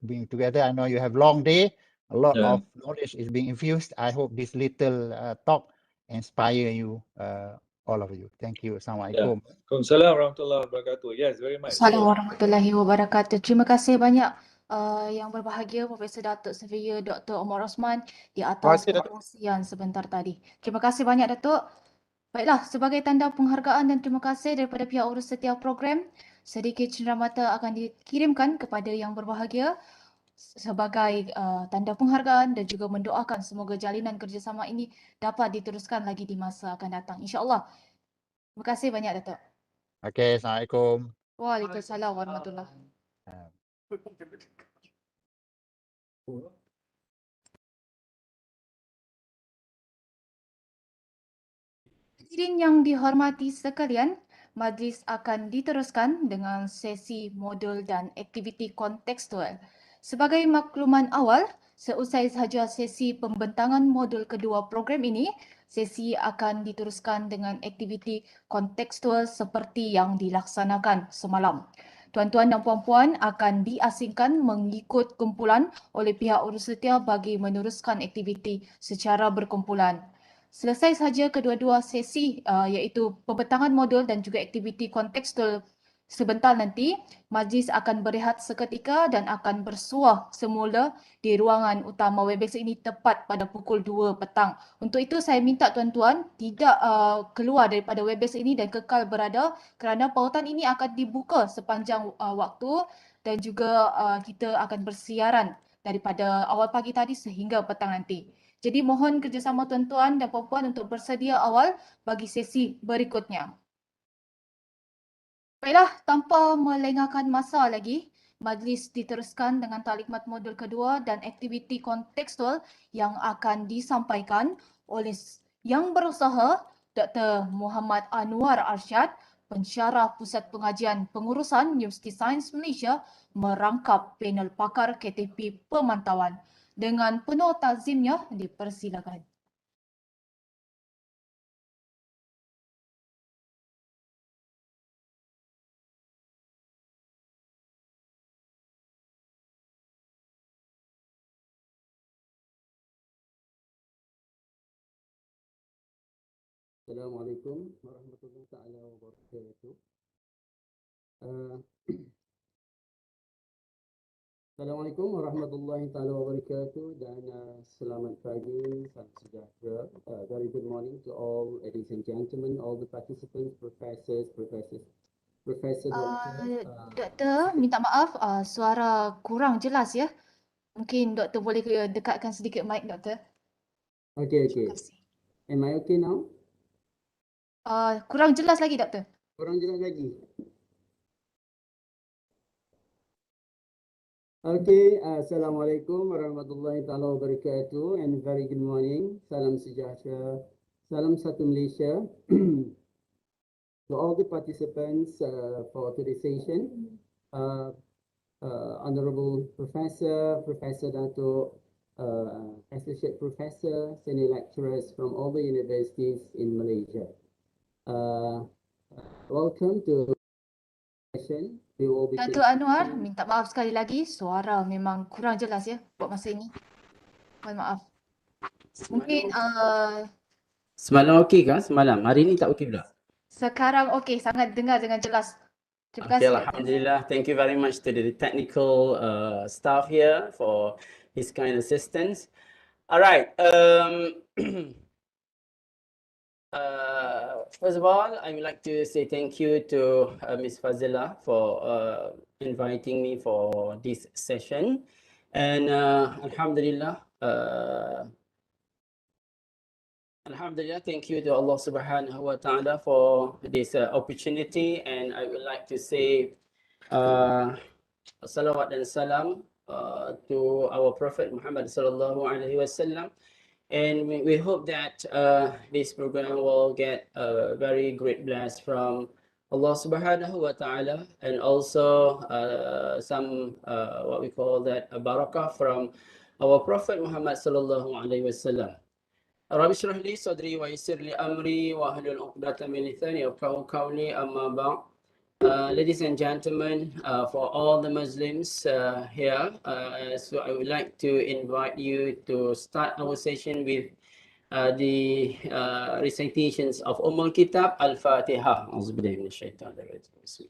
being together. I know you have long day. A lot of knowledge is being infused. I hope this little talk inspire you, all of you. Thank you. Assalamualaikum. Waalaikumsalam warahmatullahi wabarakatuh. Yes, very much. Assalamualaikum warahmatullahi wabarakatuh. Terima kasih banyak yang berbahagia Profesor Datuk Surveyor Dr. Omar Osman di atas perkongsian sebentar tadi. Terima kasih banyak Datuk. Baiklah, sebagai tanda penghargaan dan terima kasih daripada pihak urus setiap program, sedikit cenderamata akan dikirimkan kepada yang berbahagia sebagai tanda penghargaan dan juga mendoakan semoga jalinan kerjasama ini dapat diteruskan lagi di masa akan datang, insya-Allah. Terima kasih banyak Datuk. Okay, Assalamualaikum. Waalaikumsalam warahmatullahi. Hadirin yang dihormati sekalian, majlis akan diteruskan dengan sesi modul dan aktiviti kontekstual. Sebagai makluman awal, seusai sahaja sesi pembentangan modul kedua program ini, sesi akan diteruskan dengan aktiviti kontekstual seperti yang dilaksanakan semalam. Tuan-tuan dan puan-puan akan diasingkan mengikut kumpulan oleh pihak urus setia bagi meneruskan aktiviti secara berkumpulan. Selesai sahaja kedua-dua sesi iaitu pembentangan modul dan juga aktiviti kontekstual sebentar nanti, majlis akan berehat seketika dan akan bersuah semula di ruangan utama Webex ini tepat pada pukul 2 petang. Untuk itu saya minta tuan-tuan tidak keluar daripada Webex ini dan kekal berada kerana pautan ini akan dibuka sepanjang waktu dan juga kita akan bersiaran daripada awal pagi tadi sehingga petang nanti. Jadi mohon kerjasama tuan-tuan dan puan-puan untuk bersedia awal bagi sesi berikutnya. Baiklah, tanpa melengahkan masa lagi, majlis diteruskan dengan taklimat modul kedua dan aktiviti kontekstual yang akan disampaikan oleh Yang Berusaha Dr. Muhammad Anwar Arsyad, Pensyarah Pusat Pengajian Pengurusan Universiti Sains Malaysia, merangkap panel pakar KTP Pemantauan. Dengan penuh takzimnya dipersilakan. Assalamualaikum warahmatullahi wabarakatuh. Assalamualaikum warahmatullahi taala wabarakatuh dan selamat pagi, salam sejahtera. Very good morning to all ladies and gentlemen, all the participants, professor, Doktor, minta maaf, suara kurang jelas ya. Mungkin doktor boleh dekatkan sedikit mic, doktor. Okay. Terima kasih. Am I okay now? Kurang jelas lagi, doktor. Kurang jelas lagi. Okay, Assalamualaikum warahmatullahi taala wabarakatuh and very good morning. Salam sejahtera. Salam satu Malaysia. To all the participants for today's session, Honorable Professor, Professor Dato, Associate Professor, Senior Lecturers from all the universities in Malaysia. Welcome to the session. We will be Dato' Anwar, minta maaf sekali lagi, suara memang kurang jelas ya buat masa ini. Mohon maaf. Mungkin Semalam okey kah? Semalam. Hari ni tak okey pula. sekarang okey, sangat dengar dengan jelas. Terima Okay, kasih. Doktor. Alhamdulillah. Thank you very much to the technical staff here for his kind assistance. All right. First of all, I would like to say thank you to Ms. Fazila for inviting me for this session. And Alhamdulillah, thank you to Allah Subhanahu wa Ta'ala for this opportunity. And I would like to say salawat dan salam to our Prophet Muhammad Sallallahu Alaihi Wasallam. And we hope that this program will get a very great bless from Allah Subhanahu wa Ta'ala, and also some what we call that a barakah from our Prophet Muhammad Sallallahu Alaihi Wasallam. Rabbi shrah li sadri wa yassir li amri wa hlul 'uqdatam min lisani yafqahu qawli, amma ba'd. Ladies and gentlemen, for all the Muslims here, so I would like to invite you to start our session with the recitations of Kitab Al-Fatiha. Auzubillahi minasyaitanir rajim.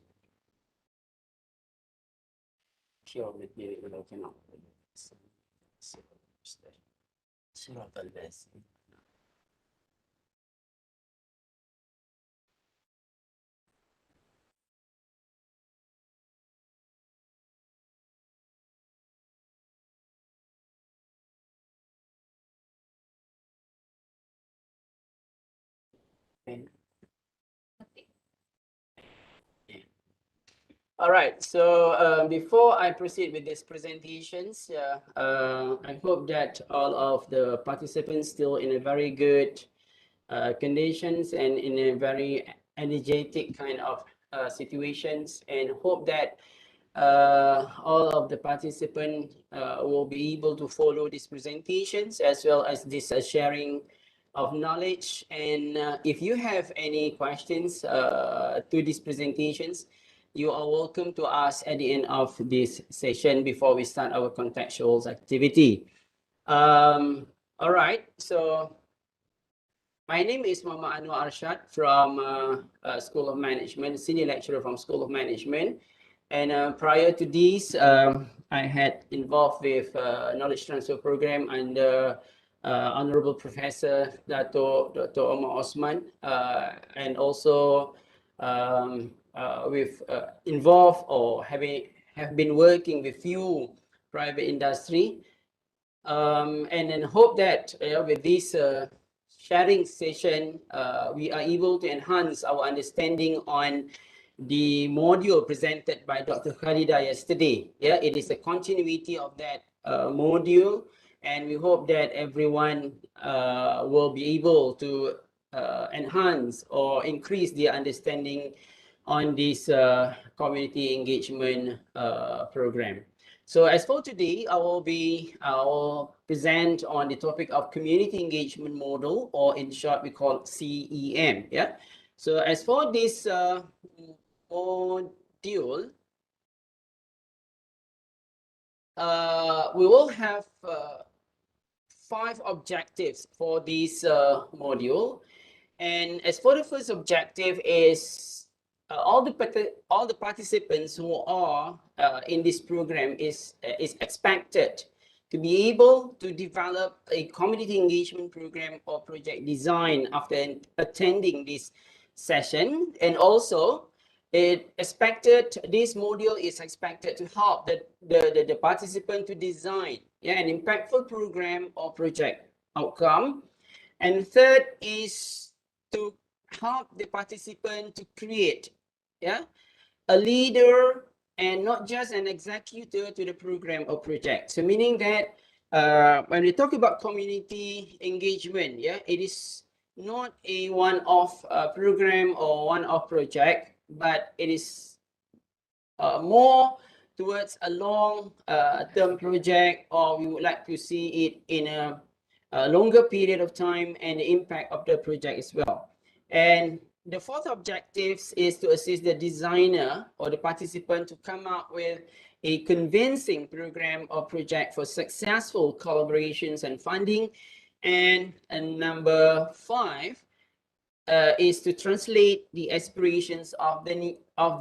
All right, so before I proceed with these presentations, I hope that all of the participants still in a very good conditions and in a very energetic kind of situations, and hope that all of the participants will be able to follow these presentations as well as this sharing of knowledge. And if you have any questions to these presentations, you are welcome to ask at the end of this session before we start our contextual activity. All right, so my name is Muhammad Anwar Arshad from School of Management, Senior Lecturer from School of Management. And prior to this, I had involved with knowledge transfer program under Honorable Professor Dr. Omar Osman, and also with involved or have been working with few private industry, and then hope that with this sharing session we are able to enhance our understanding on the module presented by Dr. Khalida yesterday. Yeah, it is a continuity of that module, and we hope that everyone will be able to enhance or increase their understanding on this community engagement program. So as for today, I will present on the topic of community engagement model, or in short we call CEM. Yeah. So as for this module, we will have 5 objectives for this module. And as for the first objective is all the participants who are in this program is expected to be able to develop a community engagement program or project design after attending this session. And also this module is expected to help the participant to design an impactful program or project outcome. And third is to help the participant to create a leader and not just an executor to the program or project. So meaning that when we talk about community engagement, it is not a one-off program or one-off project, but it is more towards a long-term project, or we would like to see it in a longer period of time and the impact of the project as well. And the fourth objective is to assist the designer or the participant to come up with a convincing program or project for successful collaborations and funding. And number 5 is to translate the aspirations of the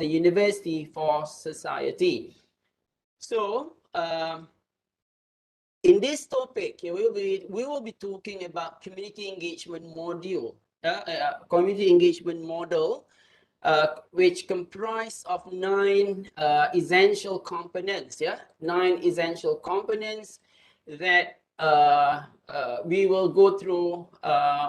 university for society. So in this topic, we will be talking about community engagement module. Community engagement model, which comprise of 9 essential components. 9 essential components that we will go through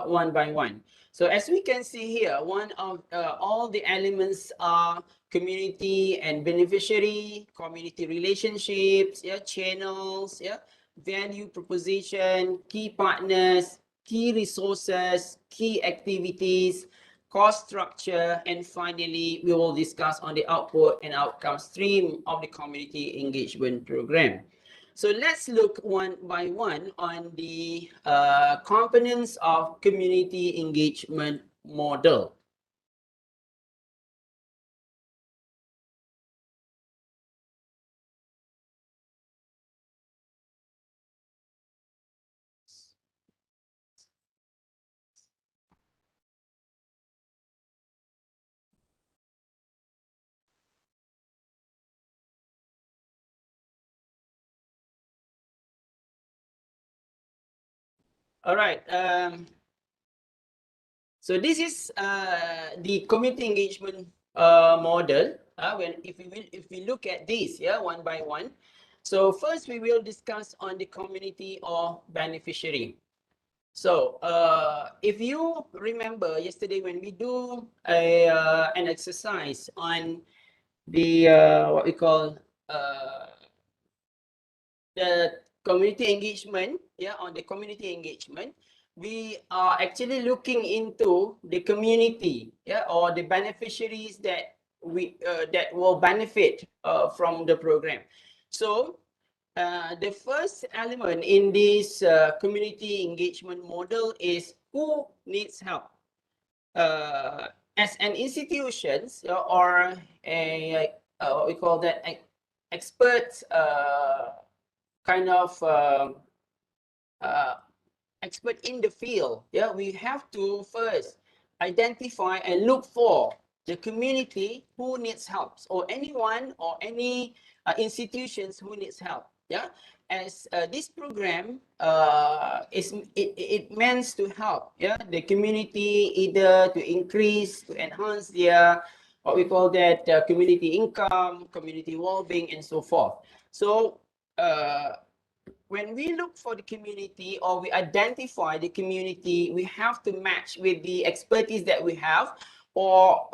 one by one. So as we can see here, one of all the elements are community and beneficiary, community relationships, channels, value proposition, key partners, key resources, key activities, cost structure, and finally, we will discuss on the output and outcome stream of the community engagement program. So let's look one by one on the components of community engagement model. All right. So this is the community engagement model. If we look at this, one by one. So first we will discuss on the community or beneficiary. So if you remember yesterday when we do an exercise on the what we call the community engagement, on the community engagement, we are actually looking into the community, or the beneficiaries that that will benefit from the program. So the first element in this community engagement model is who needs help. As an institution or a what we call that expert kind of expert in the field, we have to first identify and look for the community who needs help, or anyone or any institutions who needs help. As this program it means to help the community, either to increase, to enhance their what we call that community income, community well-being, and so forth. So when we look for the community or we identify the community, we have to match with the expertise that we have, or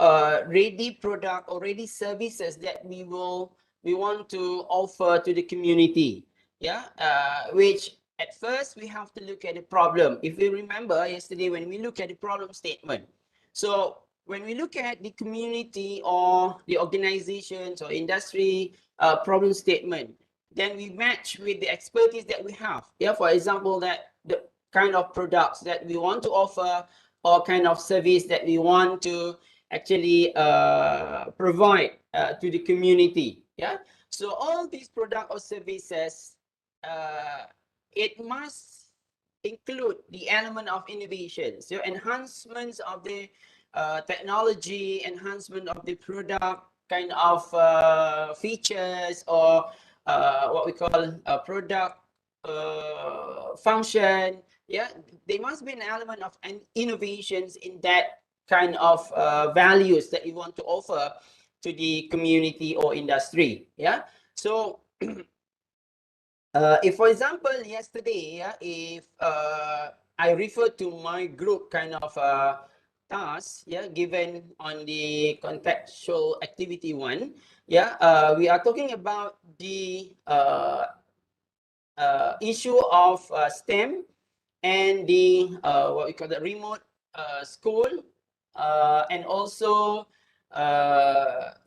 ready product or ready services that we want to offer to the community. Which at first we have to look at the problem. If you remember yesterday when we look at the problem statement, so when we look at the community or the organizations or industry problem statement, then we match with the expertise that we have. For example, that the kind of products that we want to offer or kind of service that we want to actually provide to the community. So all these products or services, it must include the element of innovations, enhancements of the technology, enhancement of the product, kind of features, or what we call product function. Yeah, there must be an element of innovations in that kind of values that you want to offer to the community or industry. Yeah, so if, for example, yesterday, if I refer to my group kind of task, given on the contextual activity 1, we are talking about the issue of STEM and the what we call the remote school, and also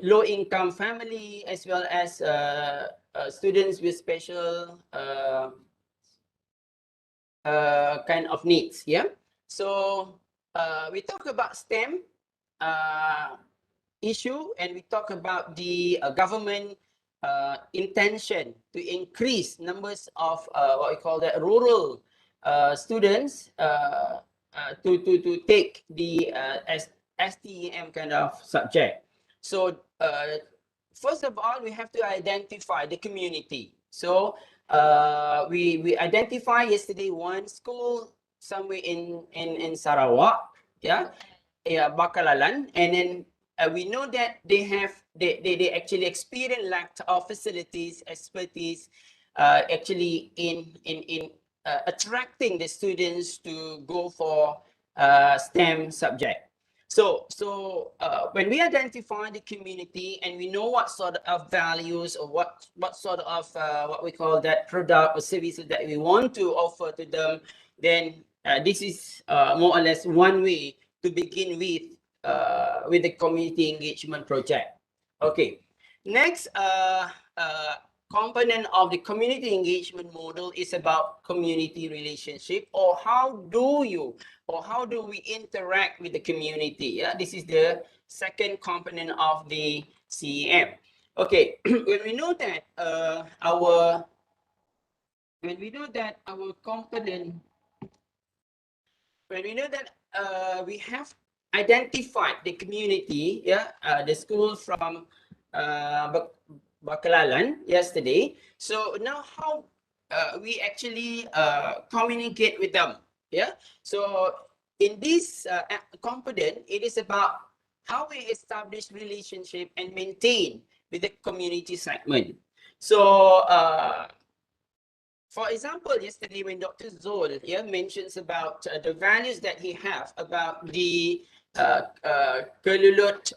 low-income family, as well as students with special kind of needs. So we talk about STEM issue, and we talk about the government intention to increase numbers of what we call the rural students to take the STEM kind of subject. So first of all, we have to identify the community. So we identify yesterday one school somewhere in Sarawak, Bacalalan, and then we know that they actually experience lack of facilities, expertise, actually in attracting the students to go for STEM subject. So when we identify the community and we know what sort of values or what sort of what we call that product or services that we want to offer to them, then this is more or less one way to begin with the community engagement project. Okay, next component of the community engagement model is about community relationship, or how do we interact with the community. This is the second component of the CEM. Okay, when we know that our component, when we know that we have identified the community, the school from Bacalalan yesterday. So now how we actually communicate with them. So in this component, it is about how we establish relationship and maintain with the community segment. So for example, yesterday when Dr. Zol mentions about the values that he have about the Kelulut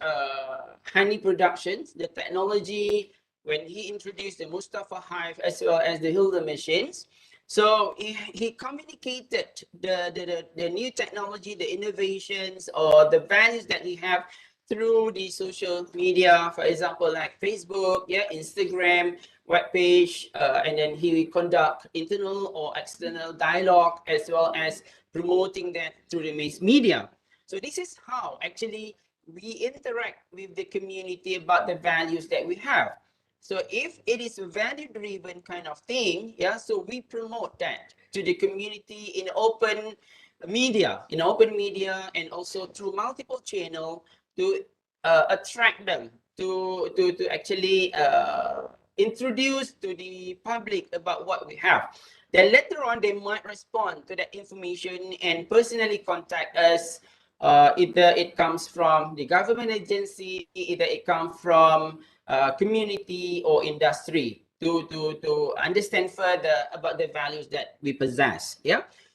honey productions, the technology, when he introduced the Mustafa Hive as well as the Hilda machines. So he communicated the new technology, the innovations, or the values that he have through the social media, for example, like Facebook, Instagram, webpage, and then he will conduct internal or external dialogue, as well as promoting that through the mass media. So this is how actually we interact with the community about the values that we have. So if it is a value-driven kind of thing, so we promote that to the community in open media, and also through multiple channels to attract them to actually introduce to the public about what we have. Then later on, they might respond to that information and personally contact us. Either it comes from the government agency, either it comes from community or industry to understand further about the values that we possess.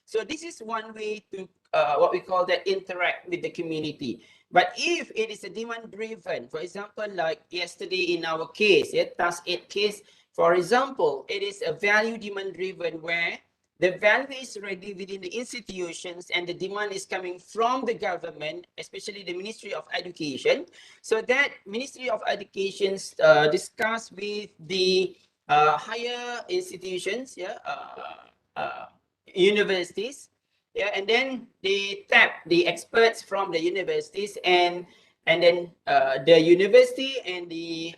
So this is one way to what we call that interact with the community. But if it is a demand driven, for example, like yesterday in our case, task 8 case, for example, it is a value demand driven where the value is already within the institutions and the demand is coming from the government, especially the Ministry of Education. So that Ministry of Education discuss with the higher institutions, universities, and then they tap the experts from the universities, and then the university and the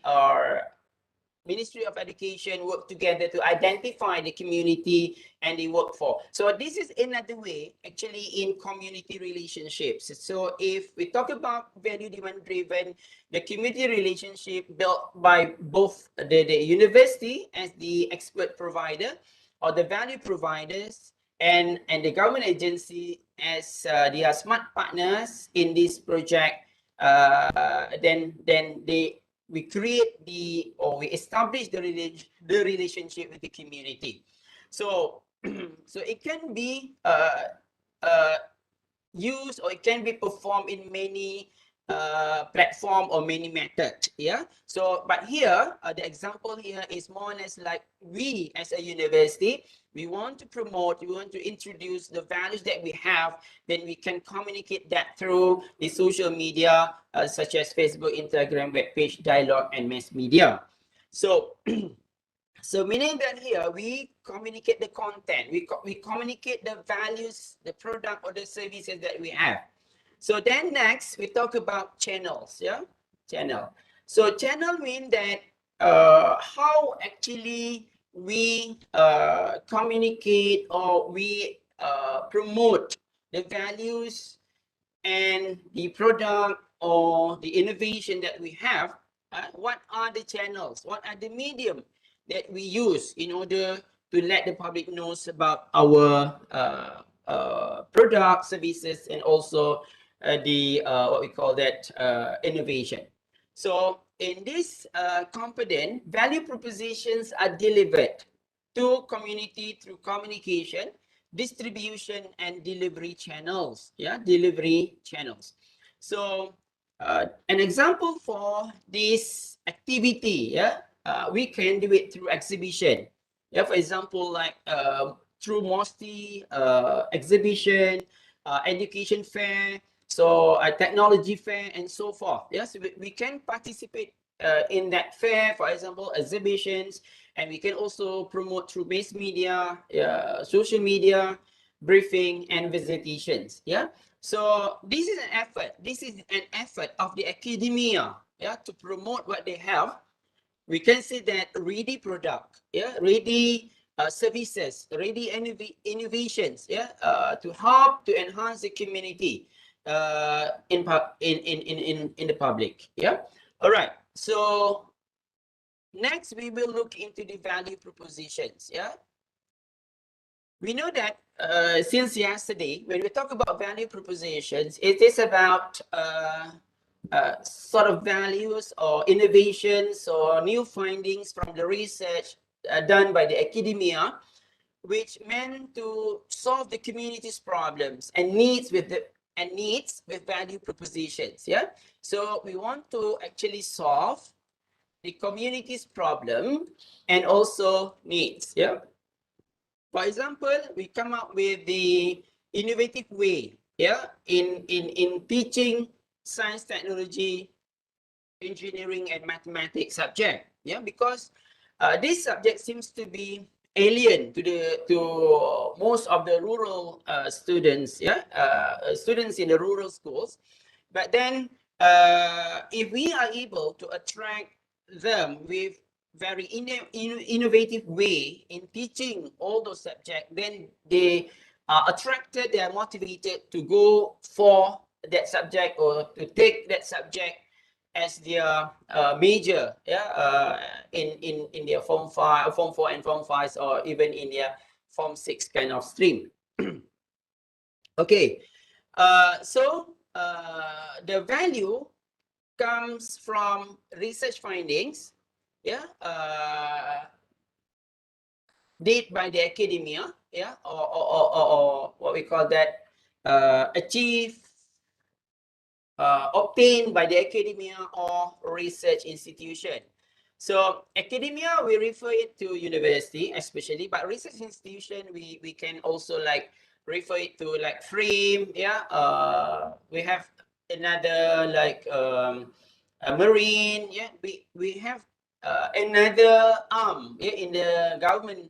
Ministry of Education work together to identify the community and they work for. So this is another way actually in community relationships. So if we talk about value demand driven, the community relationship built by both the university as the expert provider or the value providers and the government agency as their smart partners in this project, then we create we establish the relationship with the community. So so it can be used or it can be performed in many platform or many methods. Yeah. So but here the example here is more or less like we as a university, we want to promote, we want to introduce the values that we have, then we can communicate that through the social media such as Facebook, Instagram, webpage, dialogue, and mass media. So so meaning that here we communicate the content, we communicate the values, the product or the services that we have. So then next we talk about channels. Yeah, channel. So channel mean that how actually we communicate or we promote the values and the product or the innovation that we have. What are the channels? What are the medium that we use in order to let the public knows about our product, services, and also the what we call that innovation. So in this component, value propositions are delivered to community through communication, distribution, and delivery channels. Yeah, delivery channels. So an example for this activity, yeah, we can do it through exhibition. Yeah, for example, like through MOSTI exhibition, education fair, so a technology fair, and so forth. Yes, we can participate in that fair, for example, exhibitions, and we can also promote through mass media, social media, briefing, and visitations. Yeah. So this is an effort. This is an effort of the academia, yeah, to promote what they have. We can say that ready product, yeah, ready services, ready innovations, yeah, to help to enhance the community in the public. Yeah. All right. So next we will look into the value propositions. Yeah. We know that since yesterday, when we talk about value propositions, it is about sort of values or innovations or new findings from the research done by the academia, which meant to solve the community's problems and needs with value propositions. Yeah. So we want to actually solve the community's problem and also needs. Yeah. For example, we come up with the innovative way, yeah, in teaching science, technology, engineering, and mathematics subject, yeah, because this subject seems to be alien to most of the rural students, yeah, students in the rural schools. But then, if we are able to attract them with very innovative way in teaching all those subjects, then they are attracted, they are motivated to go for that subject or to take that subject as their major, yeah, in their form 5, form 4 and form 5, or even in their form 6 kind of stream. Okay, so the value comes from research findings, yeah, did by the academia, yeah, or what we call that, obtained by the academia or research institution. So academia, we refer it to university especially, but research institution, we can also like refer it to like frame, yeah. We have another like a marine, yeah. We have another arm, yeah, in the government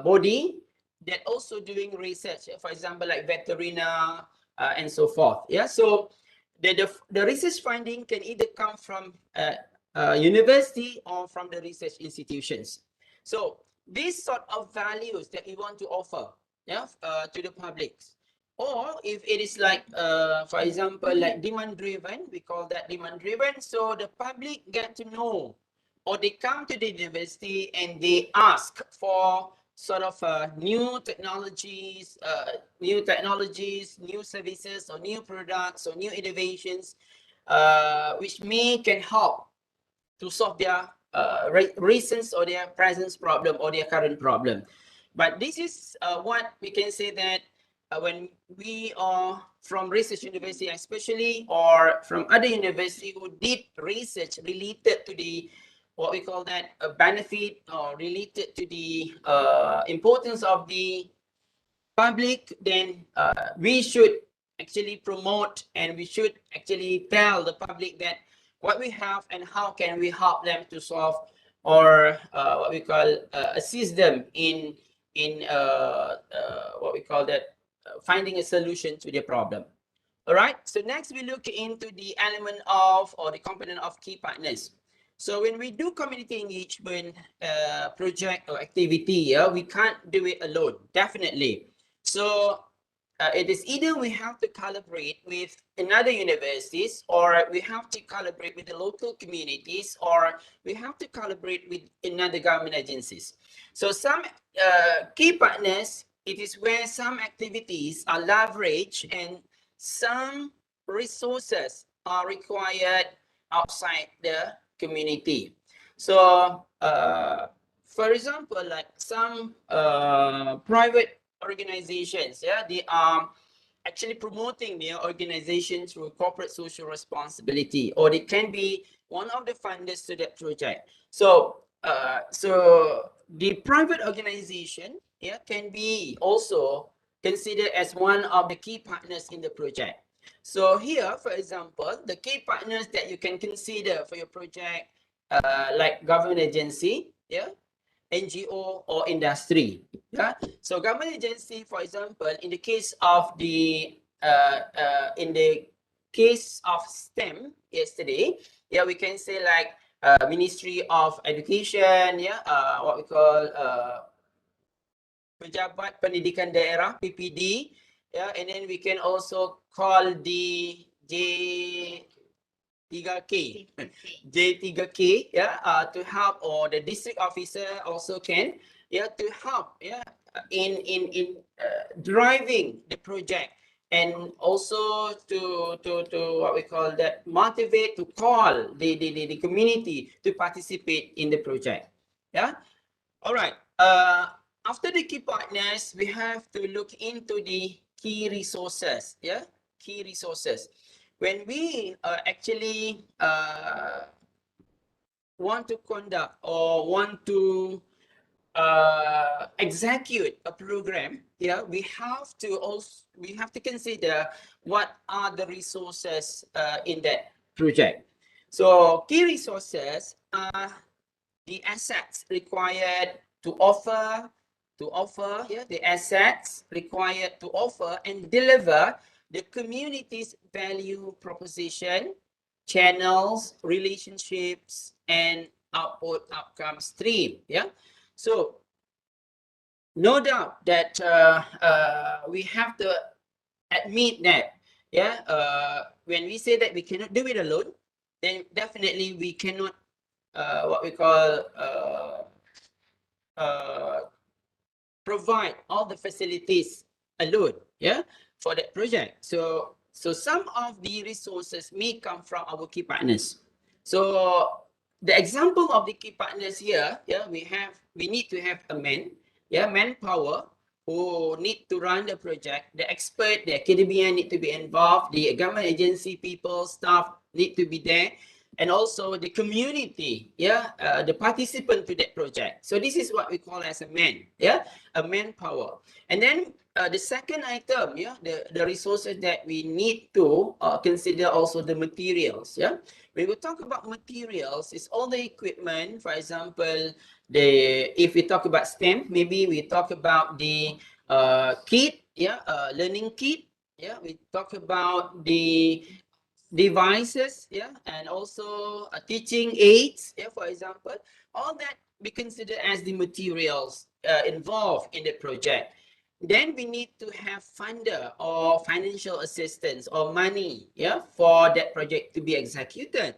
body that also doing research, for example, like veterinary and so forth. Yeah. So the research finding can either come from university or from the research institutions. So these sort of values that we want to offer, yeah, to the public. Or if it is like, for example, like demand driven, we call that demand driven. So the public get to know, or they come to the university and they ask for sort of new technologies, new services, or new products, or new innovations, which can help to solve their recent or their present problem or their current problem. But this is what we can say that when we are from research university especially, or from other university who did research related to the what we call that a benefit, or related to the importance of the public, then we should actually promote, and we should actually tell the public that what we have and how can we help them to solve, or what we call assist them in what we call that finding a solution to their problem. All right, so next we look into the element of, or the component of key partners. So when we do community engagement project or activity, we can't do it alone, definitely. So it is either we have to collaborate with another universities, or we have to collaborate with the local communities, or we have to collaborate with another government agencies. So some key partners, it is where some activities are leveraged and some resources are required outside the community. So for example, like some private organizations, they are actually promoting their organization through corporate social responsibility, or it can be one of the funders to that project. So so the private organization can be also considered as one of the key partners in the project. So here, for example, the key partners that you can consider for your project, like government agency, NGO, or industry. So government agency, for example, in the case of the STEM yesterday, we can say like Ministry of Education, what we call Pejabat Pendidikan Daerah, PPD, and then we can also call the J3K, to help, or the district officer also can, to help, in driving the project, and also to what we call that motivate, to call the community to participate in the project. All right. After the key partners, we have to look into the key resources. Key resources. When we actually want to conduct or want to execute a program, we have to consider what are the resources in that project. So key resources are the assets required to offer, the assets required to offer and deliver the community's value proposition, channels, relationships, and outcome stream. So no doubt that we have to admit that when we say that we cannot do it alone, then definitely we cannot what we call provide all the facilities alone, for that project. So some of the resources may come from our key partners. So the example of the key partners here, we need to have a manpower who need to run the project. The expert, the academia need to be involved. The government agency people, staff need to be there. And also the community, the participant to that project. So this is what we call as a manpower. And then the second item, the resources that we need to consider, also the materials. When we talk about materials, it's all the equipment. For example, if we talk about STEM, maybe we talk about the kit, learning kit. We talk about the devices, yeah, and also teaching aids, yeah, for example, all that we consider as the materials involved in the project. Then we need to have funder or financial assistance or money, yeah, for that project to be executed.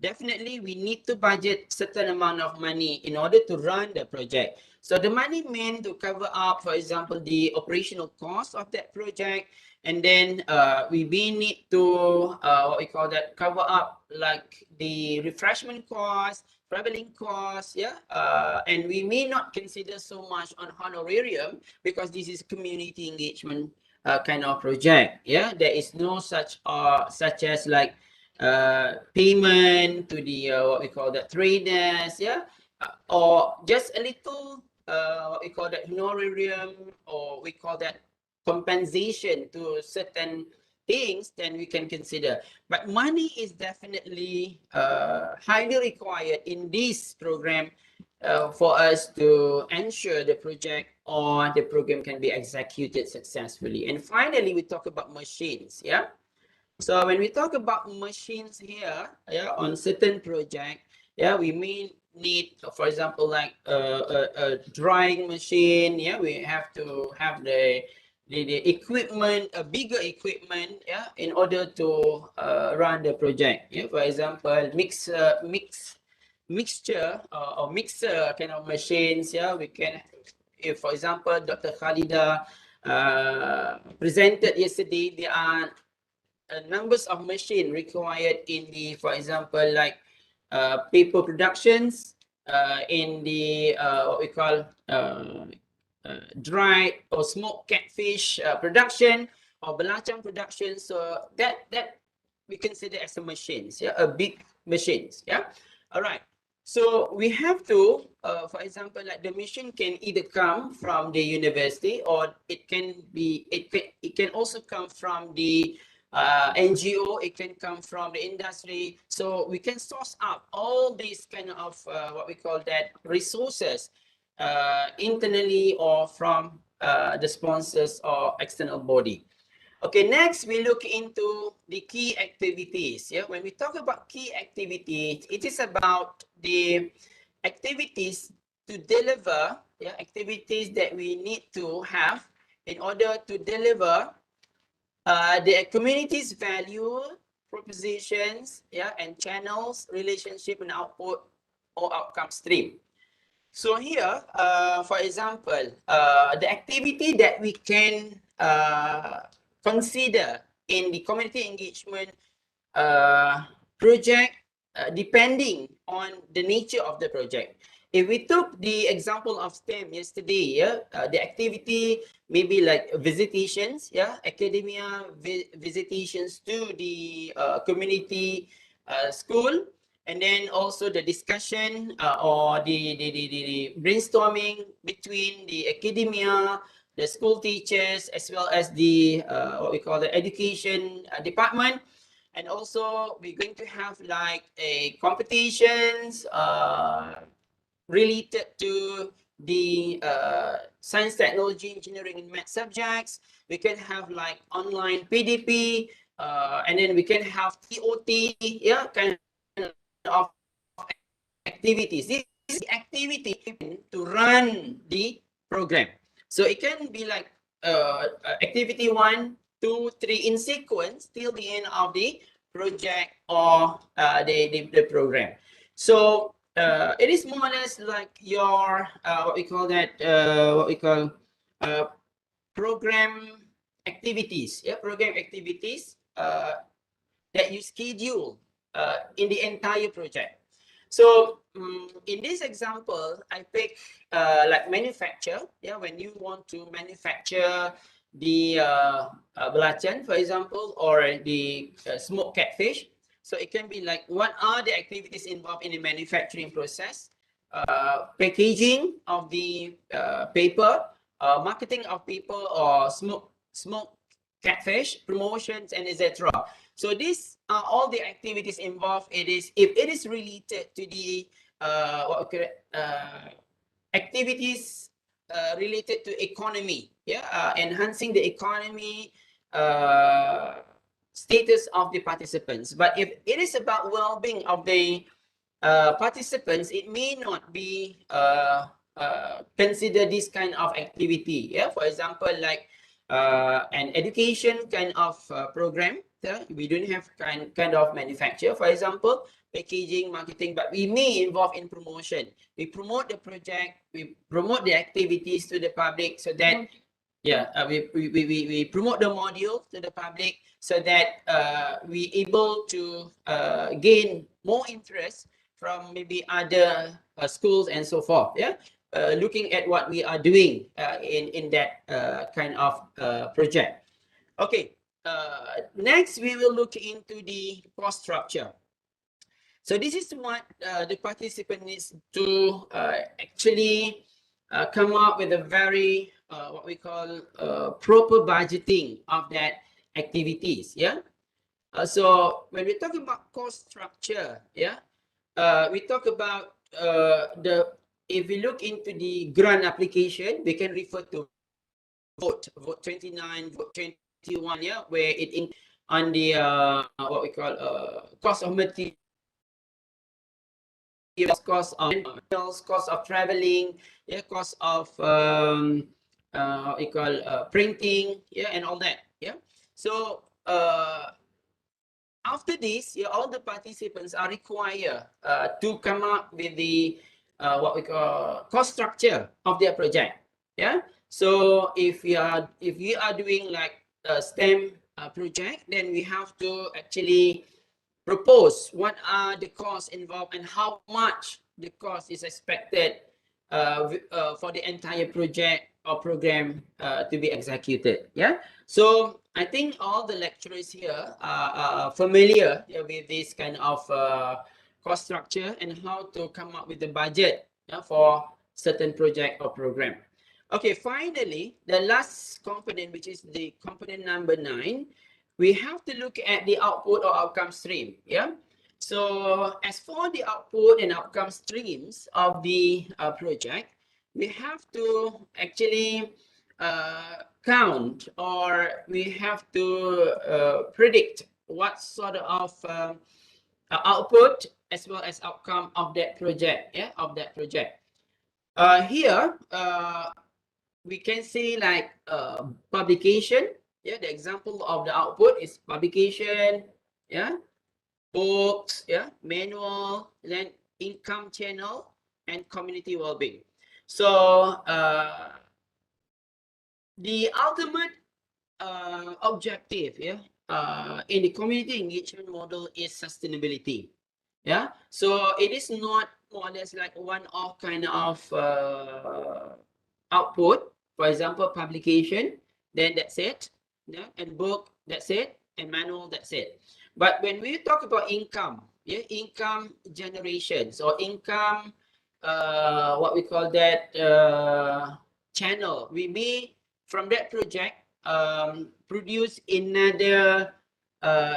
Definitely we need to budget certain amount of money in order to run the project. So the money meant to cover up, for example, the operational cost of that project. And then we need to what we call that, cover up like the refreshment cost, traveling costs, yeah. And we may not consider so much on honorarium because this is community engagement kind of project. Yeah, there is no such such as like payment to the what we call that, traders, yeah, or just a little what we call that, honorarium, or we call that compensation to certain things, then we can consider. But money is definitely highly required in this program for us to ensure the project or the program can be executed successfully. And finally, we talk about machines, yeah. So when we talk about machines here, yeah, on certain project, yeah, we may need, for example, like a drying machine. Yeah, we have to have the equipment, a bigger equipment, yeah, in order to run the project. Yeah, for example, mixture or mixer kind of machines. Yeah, we can, if for example, Dr. Khalida presented yesterday, there are numbers of machine required in the, for example, like paper productions, in the what we call dried or smoked catfish production, or belacang production. So that we consider as a machines, yeah, a big machines, yeah. All right. So we have to, for example, like the machine can either come from the university, or it can be, it can also come from the NGO, it can come from the industry. So we can source up all these kind of what we call that, resources internally or from the sponsors or external body. Okay, next we look into the key activities. Yeah, when we talk about key activities, it is about the activities to deliver, yeah, activities that we need to have in order to deliver the community's value, propositions, yeah, and channels, relationship, and output or outcome stream. So here, for example, the activity that we can consider in the community engagement project, depending on the nature of the project. If we took the example of STEM yesterday, yeah, the activity maybe like visitations, yeah, academia visitations to the community school, and then also the discussion or the brainstorming between the academia, the school teachers, as well as the what we call the education department. And also we're going to have like a competitions related to the science, technology, engineering, and math subjects. We can have like online PDP, and then we can have TOT, yeah, kind of activities. This is the activity to run the program. So it can be like activity 1, 2, 3 in sequence till the end of the project or the program. So it is more or less like your what we call that, what we call program activities, yeah, program activities that you schedule in the entire project. So in this example, I pick like manufacture. Yeah, when you want to manufacture the belacang, for example, or the smoked catfish. So it can be like, what are the activities involved in the manufacturing process? Packaging of the paper, marketing of paper, or smoked catfish, promotions, and etc. So these are all the activities involved. It is, if it is related to the activities related to economy, yeah, enhancing the economy, status of the participants. But if it is about well-being of the participants, it may not be consider this kind of activity. Yeah, for example, like an education kind of program. We don't have kind of manufacture, for example, packaging, marketing, but we may involve in promotion. We promote the project, we promote the activities to the public, so that we promote the module to the public, so that we able to gain more interest from maybe other schools and so forth. Yeah, looking at what we are doing in that kind of project. Okay, next we will look into the cost structure. So this is what the participant needs to actually come up with a very what we call proper budgeting of that activities. Yeah. So when we talk about cost structure, yeah, we talk about if we look into the grant application, we can refer to vote 29, vote 21, yeah, where it in on the what we call cost of material, cost of meals, cost of traveling, yeah, cost of what we call printing, yeah, and all that, yeah. So after this, yeah, all the participants are required to come up with the what we call cost structure of their project. Yeah. So if we are doing like a STEM project, then we have to actually propose what are the costs involved and how much the cost is expected for the entire project or program to be executed. Yeah. So I think all the lecturers here are familiar with this kind of cost structure and how to come up with the budget for certain project or program. Okay, finally, the last component, which is the component number 9, we have to look at the output or outcome stream. Yeah. So as for the output and outcome streams of the project, we have to actually count, or we have to predict what sort of output as well as outcome of that project. Yeah, of that project. Here we can say like publication. Yeah, the example of the output is publication. Yeah, books. Yeah, manual, then income channel and community well-being. So the ultimate objective, yeah, in the community engagement model is sustainability. Yeah, so it is not more or less like one-off kind of output. For example, publication, then that's it. Yeah, and book, that's it, and manual, that's it. But when we talk about income, yeah, income generations or income, what we call that channel, we may from that project produce another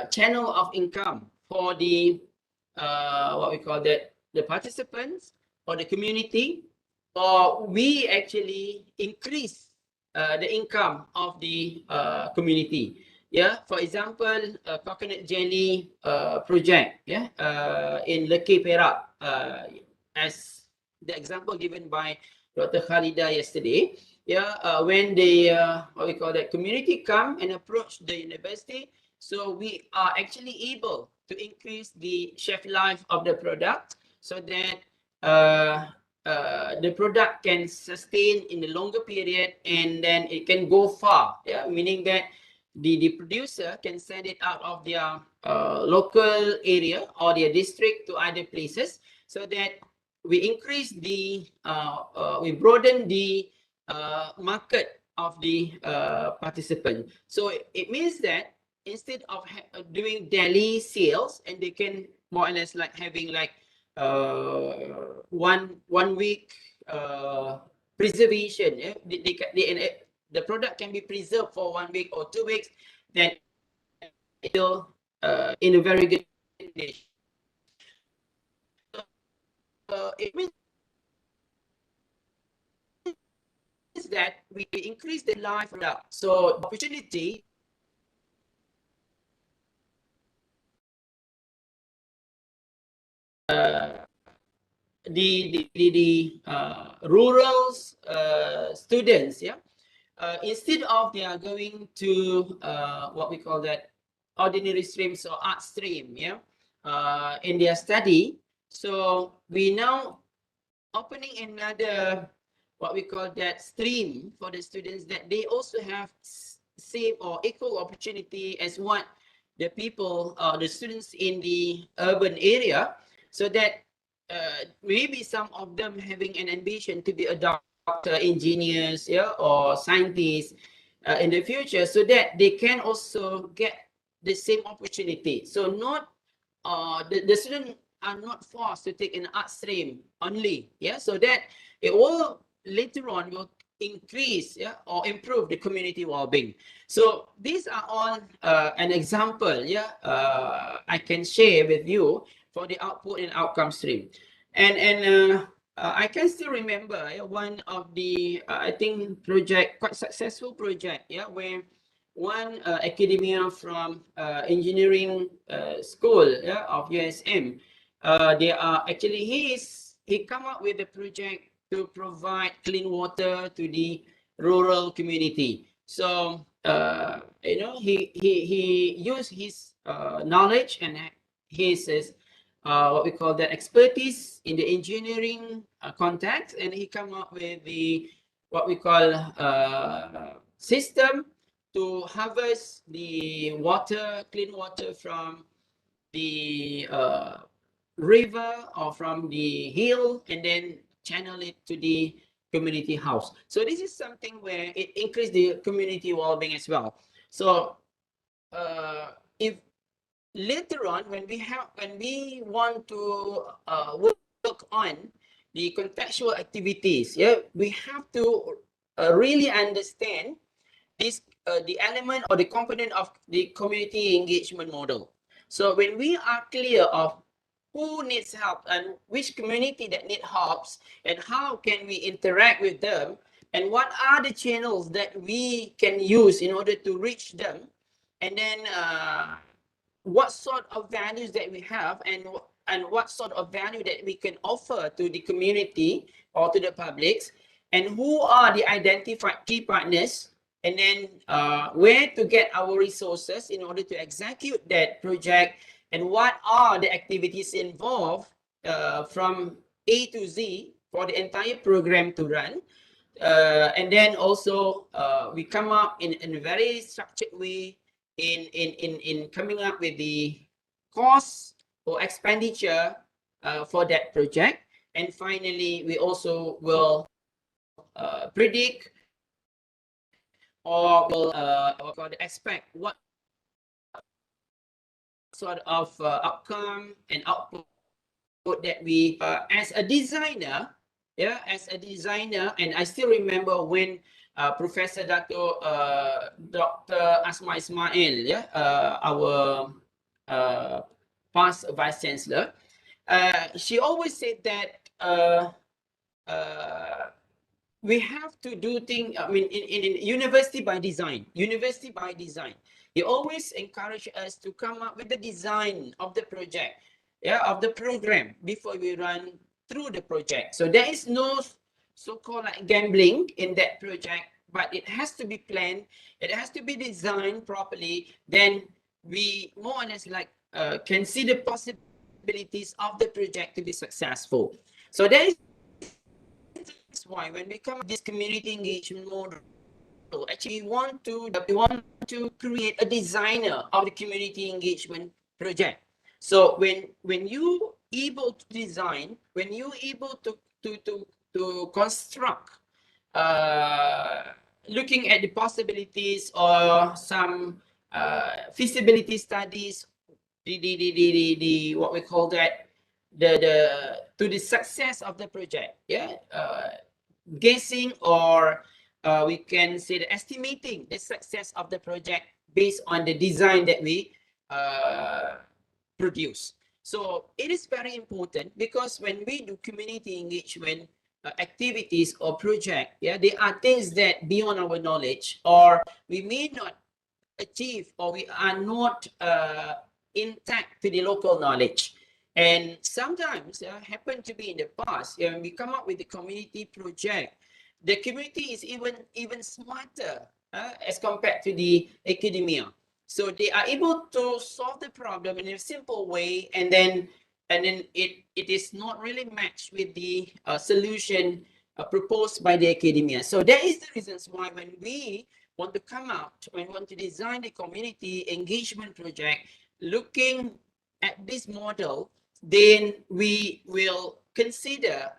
channel of income for the what we call that, the participants or the community, or we actually increase the income of the community. Yeah, for example, coconut jelly project, yeah, in Lekir Perak, as the example given by Dr. Khalida yesterday. Yeah, when the what we call that, community come and approach the university, so we are actually able to increase the shelf life of the product, so that the product can sustain in a longer period, and then it can go far. Yeah, meaning that the producer can send it out of their local area or their district to other places, so that we increase the we broaden the market of the participant. So it means that instead of doing daily sales, and they can more or less like having like one week preservation. Yeah, the product can be preserved for 1 week or 2 weeks, then it will in a very good condition. It means that we increase the life product. So opportunity rural students, yeah, instead of they are going to what we call that ordinary streams or art stream, yeah, in their study. So we now opening another what we call that stream for the students, that they also have same or equal opportunity as what the people, the students in the urban area, so that maybe some of them having an ambition to be a doctor, engineers, yeah, or scientists in the future, so that they can also get the same opportunity. So not the students are not forced to take an art stream only, yeah, so that it will later on will increase, yeah, or improve the community well-being. So these are all an example, yeah, I can share with you for the output and outcome stream. And I can still remember, yeah, one of the I think project, quite successful project, yeah, where one academia from engineering school, yeah, of USM, they are actually he come up with a project to provide clean water to the rural community. So you know, he used his knowledge and his what we call that expertise in the engineering context, and he come up with the what we call system to harvest the water, clean water from the river or from the hill, and then channel it to the community house. So this is something where it increases the community well-being as well. So if later on, when we want to work on the contextual activities, yeah, we have to really understand this the element or the component of the community engagement model. So when we are clear of who needs help and which community that need helps, and how can we interact with them, and what are the channels that we can use in order to reach them, and then what sort of values that we have, and what sort of value that we can offer to the community or to the publics, and who are the identified key partners, and then where to get our resources in order to execute that project, and what are the activities involved from A to Z for the entire program to run. And then also we come up in a very structured way in coming up with the cost or expenditure for that project. And finally, we also will predict or will expect what sort of outcome and output that we as a designer, yeah, as a designer. And I still remember when Professor Dr. Asma Ismail, yeah, our past Vice Chancellor, she always said that we have to do things, I mean, in university by design, He always encouraged us to come up with the design of the project, yeah, of the program before we run through the project. So there is no so-called like gambling in that project, but it has to be planned, it has to be designed properly. Then we more or less like can see the possibilities of the project to be successful. So that is why when we come to this community engagement model, actually we want to create a designer of the community engagement project. So when you able to design, when you able to construct, looking at the possibilities or some feasibility studies, the what we call that, to the success of the project, yeah, guessing or we can say the estimating the success of the project based on the design that we produce. So it is very important, because when we do community engagement activities or project, yeah, there are things that beyond our knowledge, or we may not achieve, or we are not intact to the local knowledge. And sometimes happen to be in the past, when we come up with the community project, the community is even smarter as compared to the academia. So they are able to solve the problem in a simple way, and then it is not really matched with the solution proposed by the academia. So that is the reasons why when we want to come out, when we want to design the community engagement project, looking at this model, then we will consider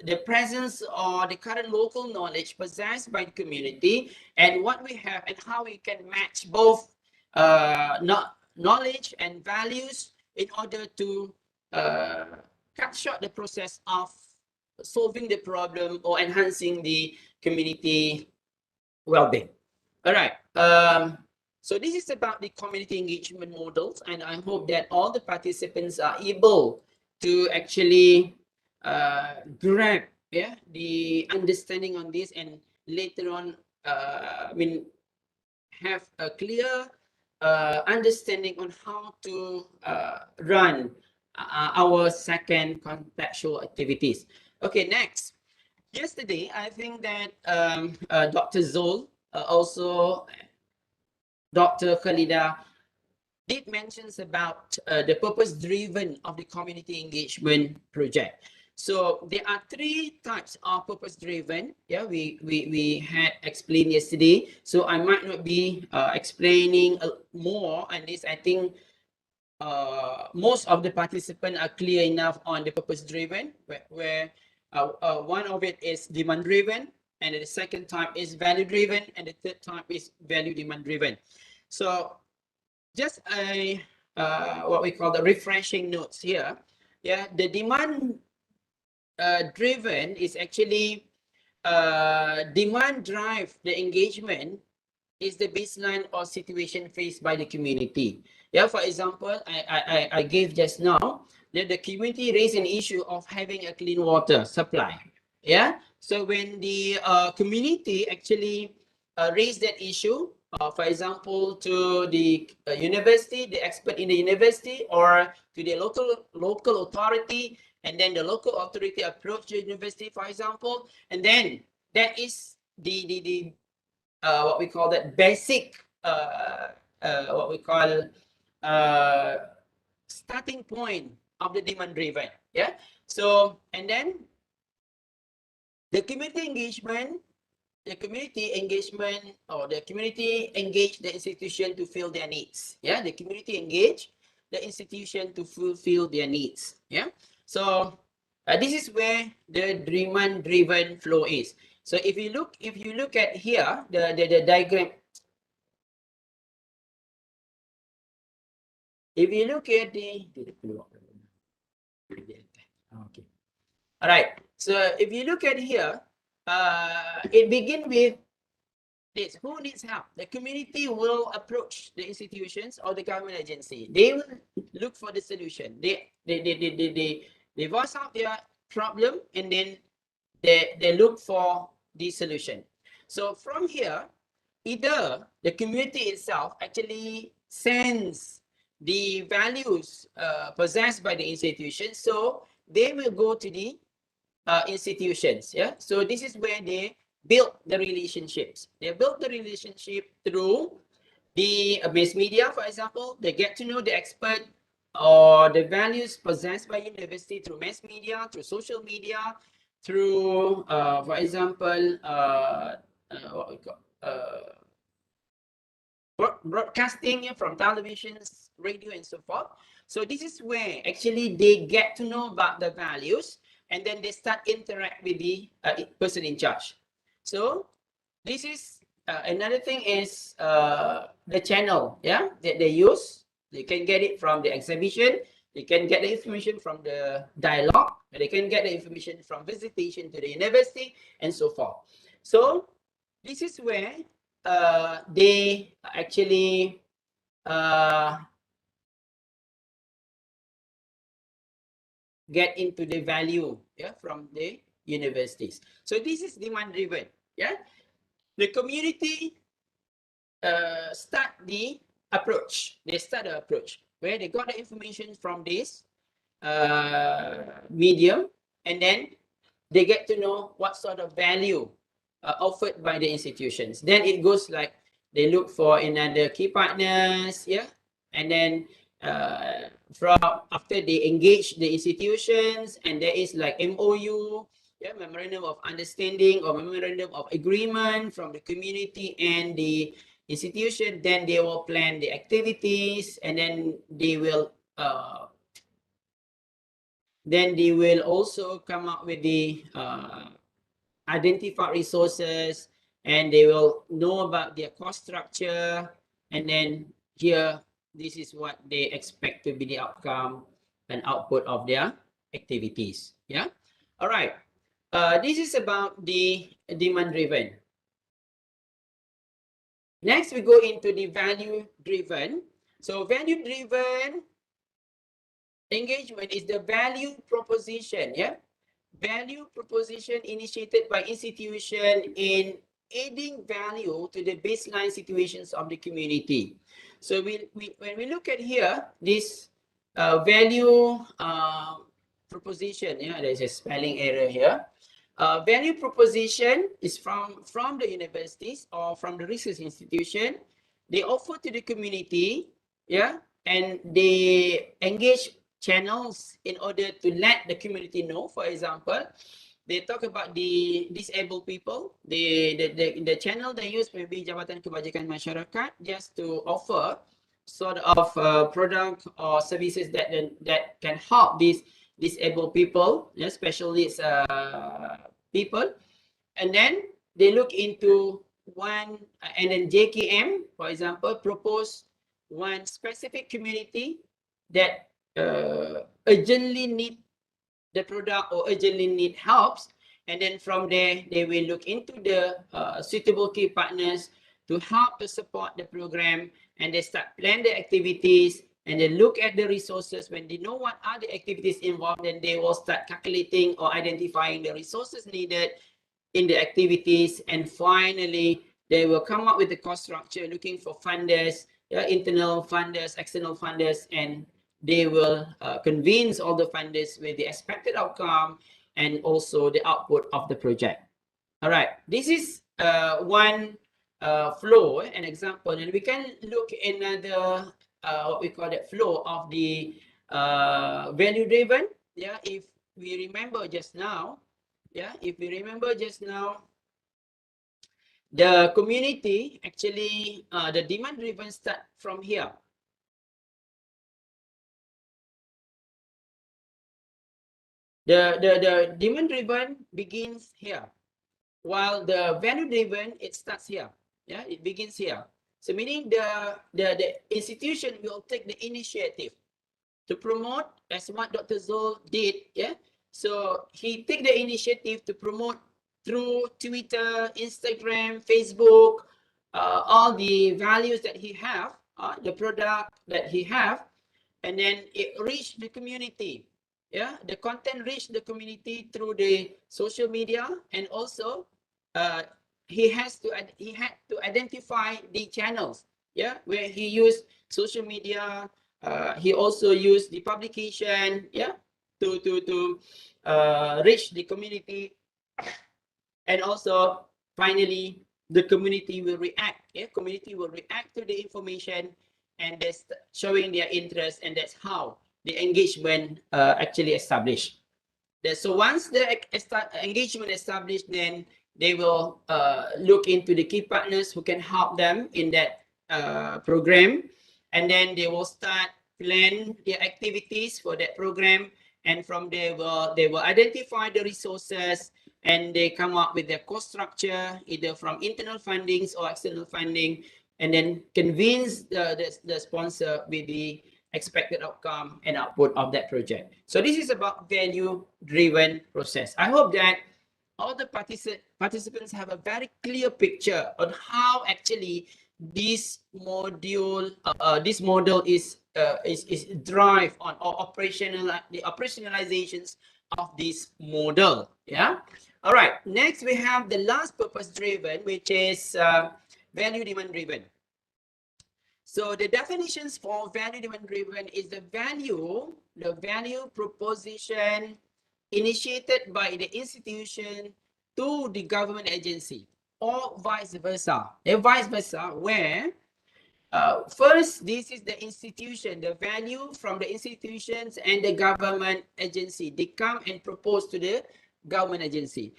the presence or the current local knowledge possessed by the community, and what we have and how we can match both knowledge and values in order to cut short the process of solving the problem or enhancing the community well-being. All right. So this is about the community engagement models, and I hope that all the participants are able to actually grab the understanding on this, and later on have a clear understanding on how to run our second contextual activities. Okay, next. Yesterday, I think that Dr. Zul, also Dr. Khalida, did mentions about the purpose-driven of the community engagement project. So there are three types of purpose-driven. Yeah, we had explained yesterday. So I might not be explaining more on this. I think most of the participants are clear enough on the purpose-driven, where one of it is demand-driven, and the second type is value-driven, and the third type is value-demand-driven. So just a what we call the refreshing notes here. Yeah, the demand driven is actually demand drive the engagement is the baseline or situation faced by the community. Yeah, for example, I gave just now that the community raised an issue of having a clean water supply. Yeah, so when the community actually raised that issue, for example, to the university, the expert in the university, or to the local authority, and then the local authority approached the university, for example, and then that is the what we call that basic what we call starting point of the demand driven. Yeah, so and then the community engagement or the community engage the institution to fill their needs. Yeah, the community engage the institution to fulfill their needs. Yeah, so this is where the demand driven flow is. So if you look at here the diagram, if you look at the okay, all right, so if you look at here, it begins with this: who needs help? The community will approach the institutions or the government agency. They will look for the solution. They voice out their problem, and then they look for the solution. So from here, either the community itself actually sends the values possessed by the institution, so they will go to the institutions. Yeah, so this is where they build the relationships. They build the relationship through the mass media, for example. They get to know the expert or the values possessed by university through mass media, through social media, through for example what we call broadcasting from televisions, radio, and so forth. So this is where actually they get to know about the values, and then they start interact with the person in charge. So this is another thing is the channel, yeah, that they use. They can get it from the exhibition. They can get the information from the dialogue. They can get the information from visitation to the university, and so forth. So this is where they actually get into the value, yeah, from the universities. So this is demand driven. Yeah, the community start the approach. They start the approach where they got the information from this. medium, and then they get to know what sort of value offered by the institutions. Then it goes like they look for another key partners, yeah, and then from after they engage the institutions, and there is like MOU, yeah, memorandum of understanding or memorandum of agreement from the community and the institution. Then they will plan the activities, and then they will also come up with the identified resources, and they will know about their cost structure, and then here this is what they expect to be the outcome and output of their activities. Yeah, all right. This is about the demand driven. Next, we go into the value driven. So value driven engagement is the value proposition, yeah, value proposition initiated by institution in adding value to the baseline situations of the community. So when we look at here, this value proposition, yeah, there's a spelling error here. Value proposition is from the universities or from the research institution. They offer to the community, yeah, and they engage channels in order to let the community know. For example, they talk about the disabled people. The channel they use maybe Jabatan Kebajikan Masyarakat, just to offer sort of product or services that can help these disabled people, yeah, especially people. And then they look into one, and then JKM, for example, propose one specific community that urgently need the product or urgently need helps, and then from there they will look into the suitable key partners to help to support the program, and they start plan the activities, and they look at the resources. When they know what are the activities involved, then they will start calculating or identifying the resources needed in the activities, and finally they will come up with the cost structure, looking for funders, internal funders, external funders, and they will convince all the funders with the expected outcome and also the output of the project. All right, this is one flow, an example, and we can look another what we call that flow of the value driven. Yeah, if we remember just now, the community actually the demand driven start from here. The demand driven begins here, while the value driven, it starts here. Yeah, it begins here. So meaning the institution will take the initiative to promote, as what Dr. Zul did. Yeah, so he take the initiative to promote through Twitter, Instagram, Facebook, all the values that he have, the product that he have, and then it reached the community. Yeah, the content reached the community through the social media, and also he had to identify the channels, yeah, where he used social media. He also used the publication, yeah, to reach the community, and also finally the community will react. Yeah, community will react to the information, and that's showing their interest, and that's how the engagement actually established. So once the engagement established, then they will look into the key partners who can help them in that program, and then they will start plan their activities for that program, and from there they will identify the resources, and they come up with their cost structure, either from internal fundings or external funding, and then convince the sponsor with the expected outcome and output of that project. So this is about value-driven process. I hope that all the participants have a very clear picture on how actually this model is derived on or the operationalizations of this model. Yeah. All right. Next, we have the last purpose-driven, which is value demand-driven. So the definitions for value demand driven is the value proposition initiated by the institution to the government agency, or vice versa. Vice versa, where first, this is the institution, the value from the institutions and the government agency. They come and propose to the government agency.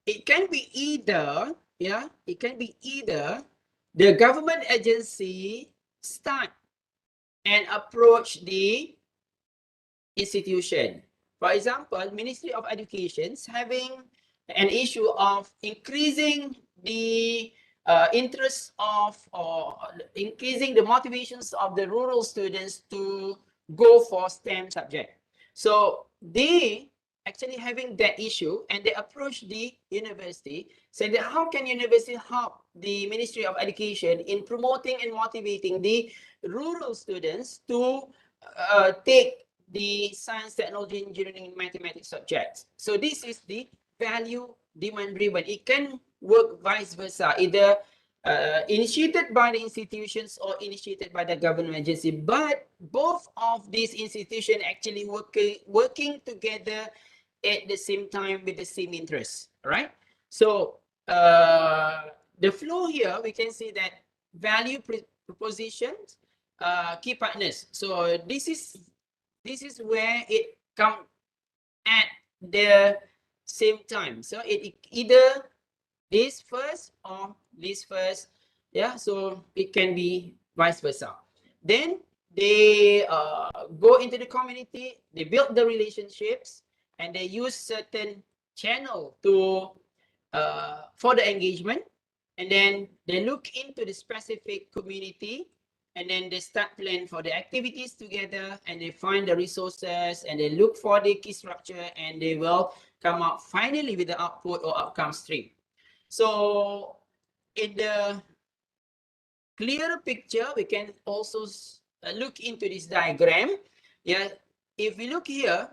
It can be either, it can be either the government agency start and approach the institution. For example, Ministry of Education having an issue of increasing the interest of, or increasing the motivations of the rural students to go for STEM subject. So they actually having that issue, and they approach the university saying that how can university help the Ministry of Education in promoting and motivating the rural students to take the science, technology, engineering, and mathematics subjects. So this is the value demand driven. It can work vice versa, either initiated by the institutions or initiated by the government agency, but both of these institutions actually working together at the same time with the same interest, right? So the flow here, we can see that value propositions, key partners. So this is where it comes at the same time. So it either this first or this first, so it can be vice versa. Then they go into the community, they build the relationships, and they use certain channel to for the engagement, and then they look into the specific community, and then they start plan for the activities together, and they find the resources, and they look for the key structure, and they will come out finally with the output or outcome stream. So in the clearer picture, we can also look into this diagram. If we look here,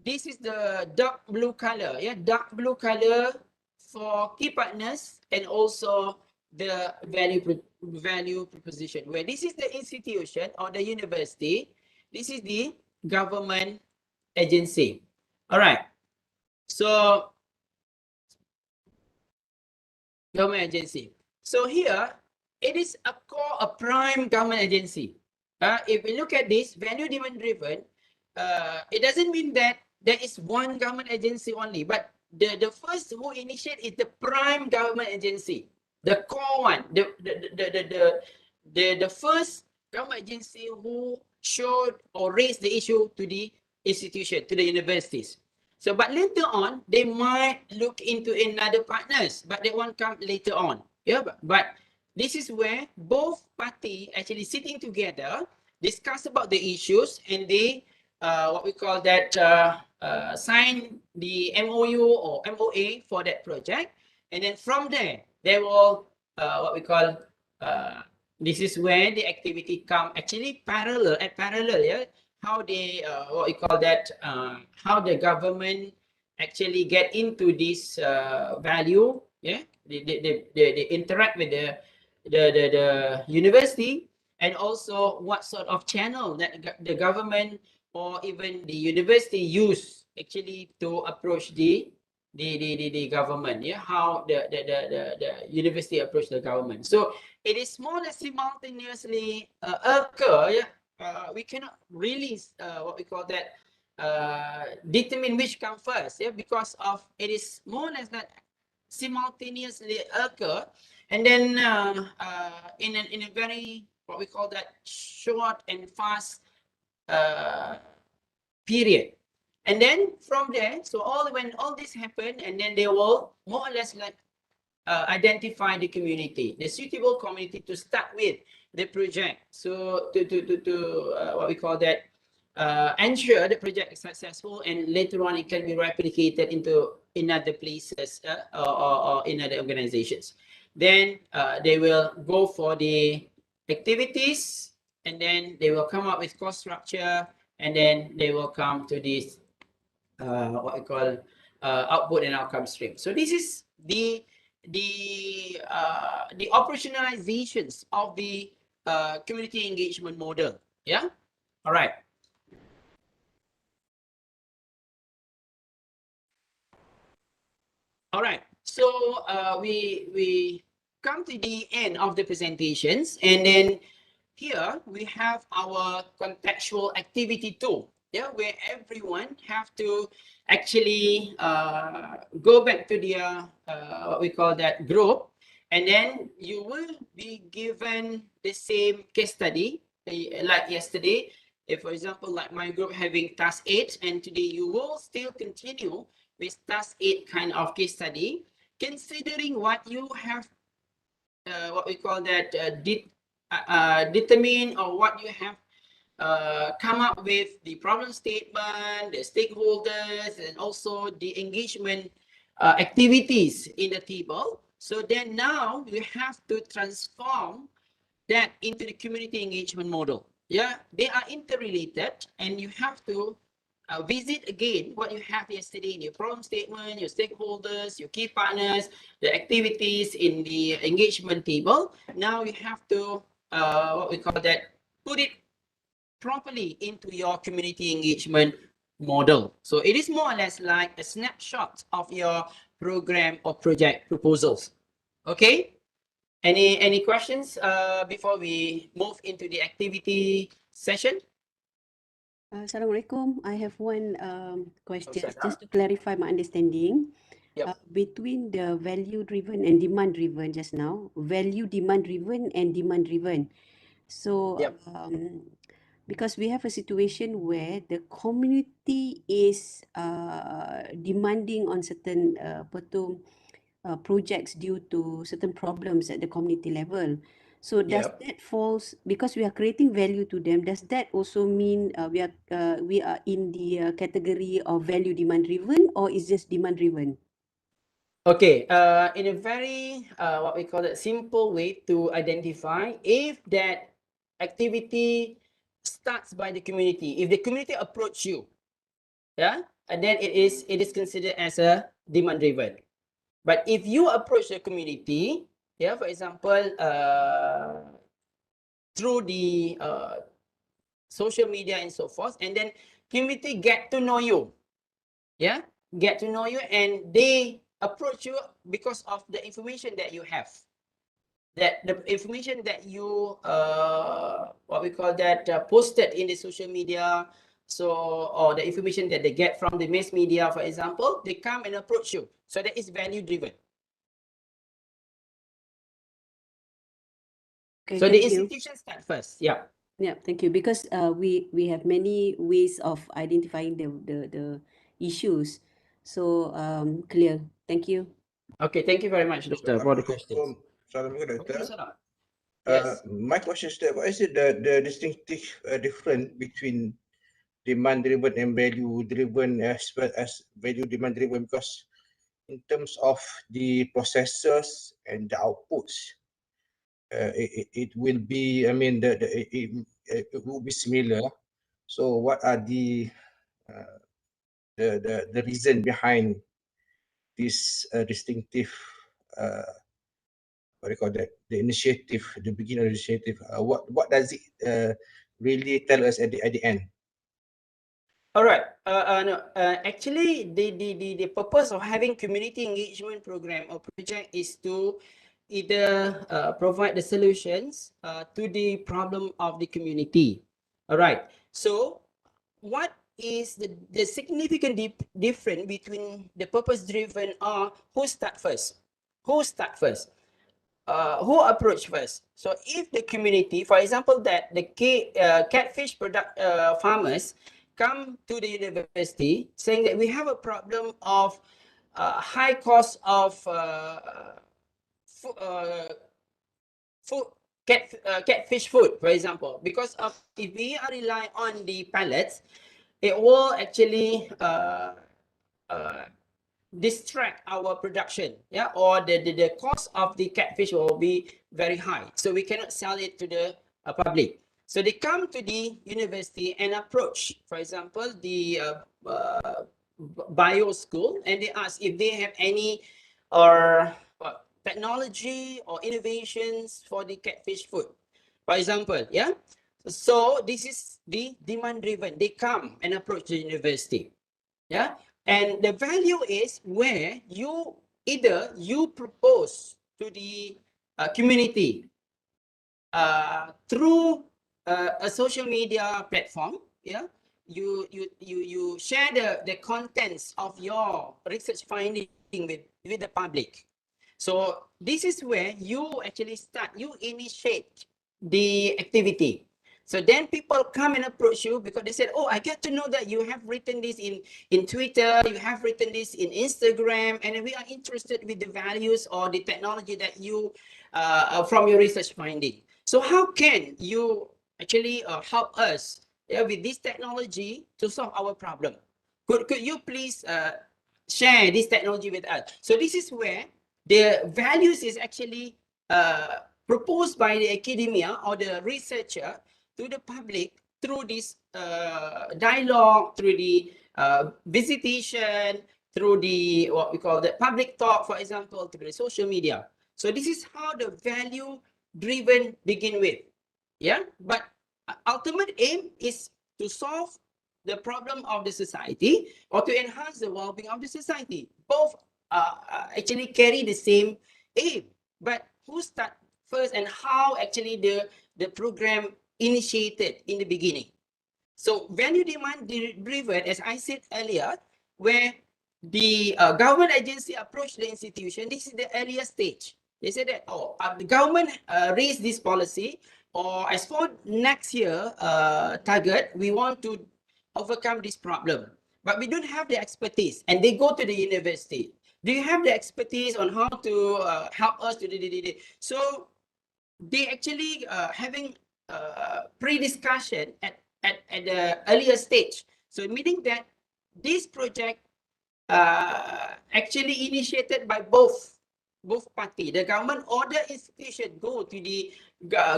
this is the dark blue color. Dark blue color for key partners, and also the value proposition, where this is the institution or the university, this is the government agency. All right. So government agency. So here, it is a prime government agency. If we look at this value demand driven, it doesn't mean that there is one government agency only, but the first who initiate is the prime government agency, the core one, the first government agency who showed or raised the issue to the institution, to the universities. So, but later on, they might look into another partners, but that one come later on. But this is where both parties actually sitting together, discuss about the issues, and they what we call that sign the MOU or MOA for that project, and then from there they will what we call this is where the activity come actually parallel. How they what we call that how the government actually get into this value. They interact with the university, and also what sort of channel that the government or even the university use actually to approach the government. How the university approach the government. So it is more or less simultaneously occur. We cannot really what we call that determine which come first, because of it is more or less that simultaneously occur, and then in a very what we call that short and fast period. And then from there, so when all this happen, and then they will more or less like identify the community, the suitable community to start with the project. So to what we call that ensure the project is successful, and later on it can be replicated in other places or in other organizations. Then they will go for the activities, and then they will come up with cost structure, and then they will come to this what we call output and outcome stream. So this is the operationalizations of the community engagement model. Yeah. All right. All right. So we come to the end of the presentations, and then here we have our contextual activity tool. Yeah, where everyone have to actually go back to their what we call that group, and then you will be given the same case study like yesterday. If, for example, like my group having task 8, and today you will still continue with task 8 kind of case study, considering what you have, what we call that, determine, or what you have come up with, the problem statement, the stakeholders, and also the engagement activities in the table. So then now you have to transform that into the community engagement model. Yeah, they are interrelated, and you have to visit again what you have yesterday in your problem statement, your stakeholders, your key partners, the activities in the engagement table. Now you have to what we call that, put it properly into your community engagement model. So it is more or less like a snapshot of your program or project proposals. Okay. Any questions before we move into the activity session? Assalamualaikum. I have one question Assalaam. just to clarify my understanding. Yep. Between the value-driven and demand-driven just now, value demand-driven and demand-driven. So Yep. because we have a situation where the community is demanding on certain projects due to certain problems at the community level. So does Yep. that falls, because we are creating value to them, does that also mean we are in the category of value demand driven, or is just demand driven? Okay, in a very what we call it, simple way to identify if that activity starts by the community. If the community approach you, yeah, and then it is considered as a demand driven. But if you approach the community, yeah, for example, through the social media and so forth, and then community get to know you, yeah, get to know you, and they approach you because of the information that you have, that the information that you what we call that, posted in the social media, so, or the information that they get from the mass media, for example, they come and approach you. So that is value driven. Okay, So the thank you. institution start first. Yeah. Yeah, thank you. Because we have many ways of identifying the issues. So clear. Thank you. Okay, thank you very much, Doctor, for the questions. Assalamualaikum, Okay, Doctor. Salah. Yes. My question is that what is the distinctive difference between demand-driven and value-driven, as well as value demand-driven? Because in terms of the processes and the outputs, it will be, I mean, it will be similar. So what are the reason behind this distinctive what do you call that, the initiative, the beginner initiative? What does it really tell us at the end? All right. No. Actually, the purpose of having community engagement program or project is to either provide the solutions to the problem of the community. All right. So, what is the significant difference between the purpose-driven or who start first? Who start first? Who approach first? So if the community, for example, that the catfish product farmers come to the university saying that we have a problem of high cost of catfish food, for example, because of, if we are relying on the pellets, it will actually distract our production, yeah, or the cost of the catfish will be very high, so we cannot sell it to the public. So they come to the university and approach, for example, the bio school, and they ask if they have any or technology or innovations for the catfish food. For example, yeah. So this is the demand driven. They come and approach the university. Yeah. And the value is where you either you propose to the community through a social media platform. Yeah. You share the contents of your research finding with the public. So this is where you actually start, you initiate the activity. So then people come and approach you because they said, oh, I get to know that you have written this in Twitter, you have written this in Instagram, and we are interested with the values or the technology that you, from your research finding. So how can you actually help us with this technology to solve our problem? Could you please share this technology with us? So this is where the values is actually proposed by the academia or the researcher to the public through this dialogue, through the visitation, through the what we call the public talk, for example, through the social media. So this is how the value driven begin with. Yeah, but ultimate aim is to solve the problem of the society or to enhance the well-being of the society. Both actually carry the same aim, but who start first and how actually the program initiated in the beginning. So value demand driven, as I said earlier, where the government agency approached the institution, this is the earlier stage. They said that, oh, the government raised this policy, or as for next year target, we want to overcome this problem, but we don't have the expertise, and they go to the university. Do you have the expertise on how to help us to do? So they actually having pre-discussion at the earlier stage. So meaning that this project actually initiated by both party, the government or the institution, go to the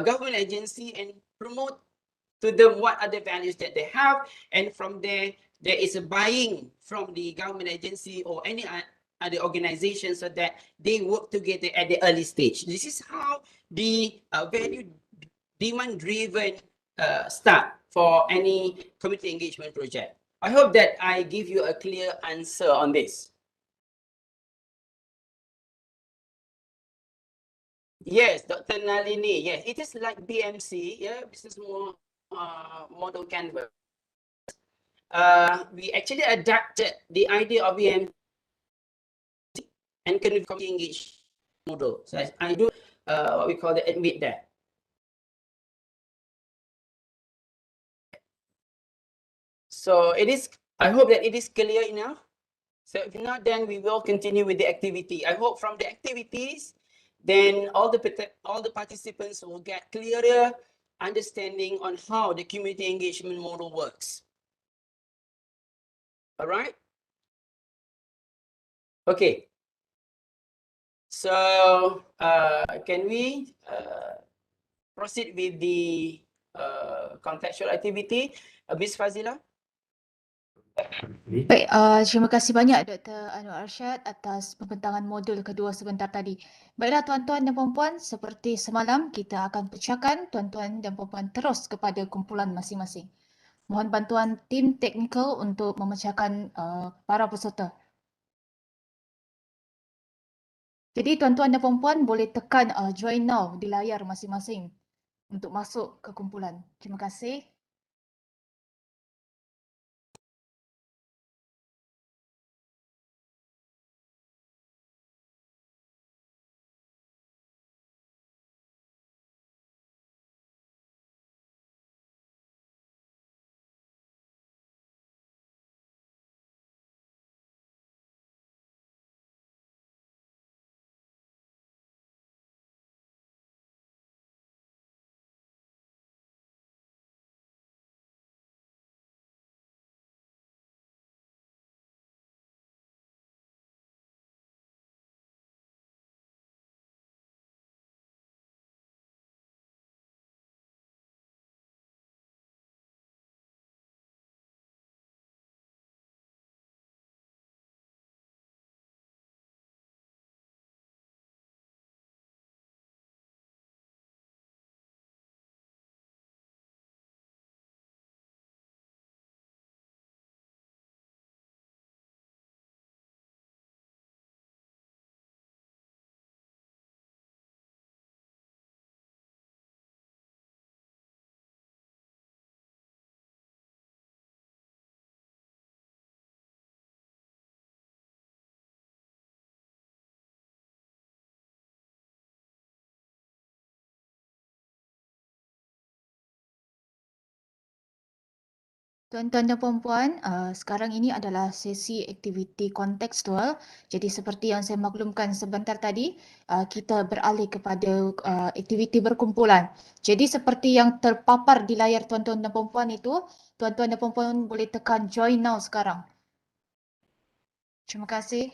government agency and promote to them what are the values that they have, and from there is a buying from the government agency or any other organization so that they work together at the early stage. This is how the value demand driven start for any community engagement project. I hope that I give you a clear answer on this. Yes, Dr. Nalini. Yes, it is like BMC, yeah, business model canvas. We actually adapted the idea of BMC and community engagement model. So I do what we call the admit that. So it is. I hope that it is clear enough. So if not, then we will continue with the activity. I hope from the activities, then all the participants will get clearer understanding on how the community engagement model works. All right. Okay. So can we proceed with the contextual activity, Ms. Fazila? Baik, terima kasih banyak Dr. Anwar Arsyad atas pembentangan modul kedua sebentar tadi. Baiklah tuan-tuan dan puan-puan, seperti semalam kita akan pecahkan tuan-tuan dan puan-puan terus kepada kumpulan masing-masing. Mohon bantuan tim teknikal untuk memecahkan para peserta. Jadi tuan-tuan dan puan-puan boleh tekan join now di layar masing-masing untuk masuk ke kumpulan. Terima kasih. Tuan-tuan dan puan-puan, sekarang ini adalah sesi aktiviti kontekstual. Jadi seperti yang saya maklumkan sebentar tadi, kita beralih kepada aktiviti berkumpulan. Jadi seperti yang terpapar di layar tuan-tuan dan puan-puan itu, tuan-tuan dan puan-puan boleh tekan join now sekarang. Terima kasih.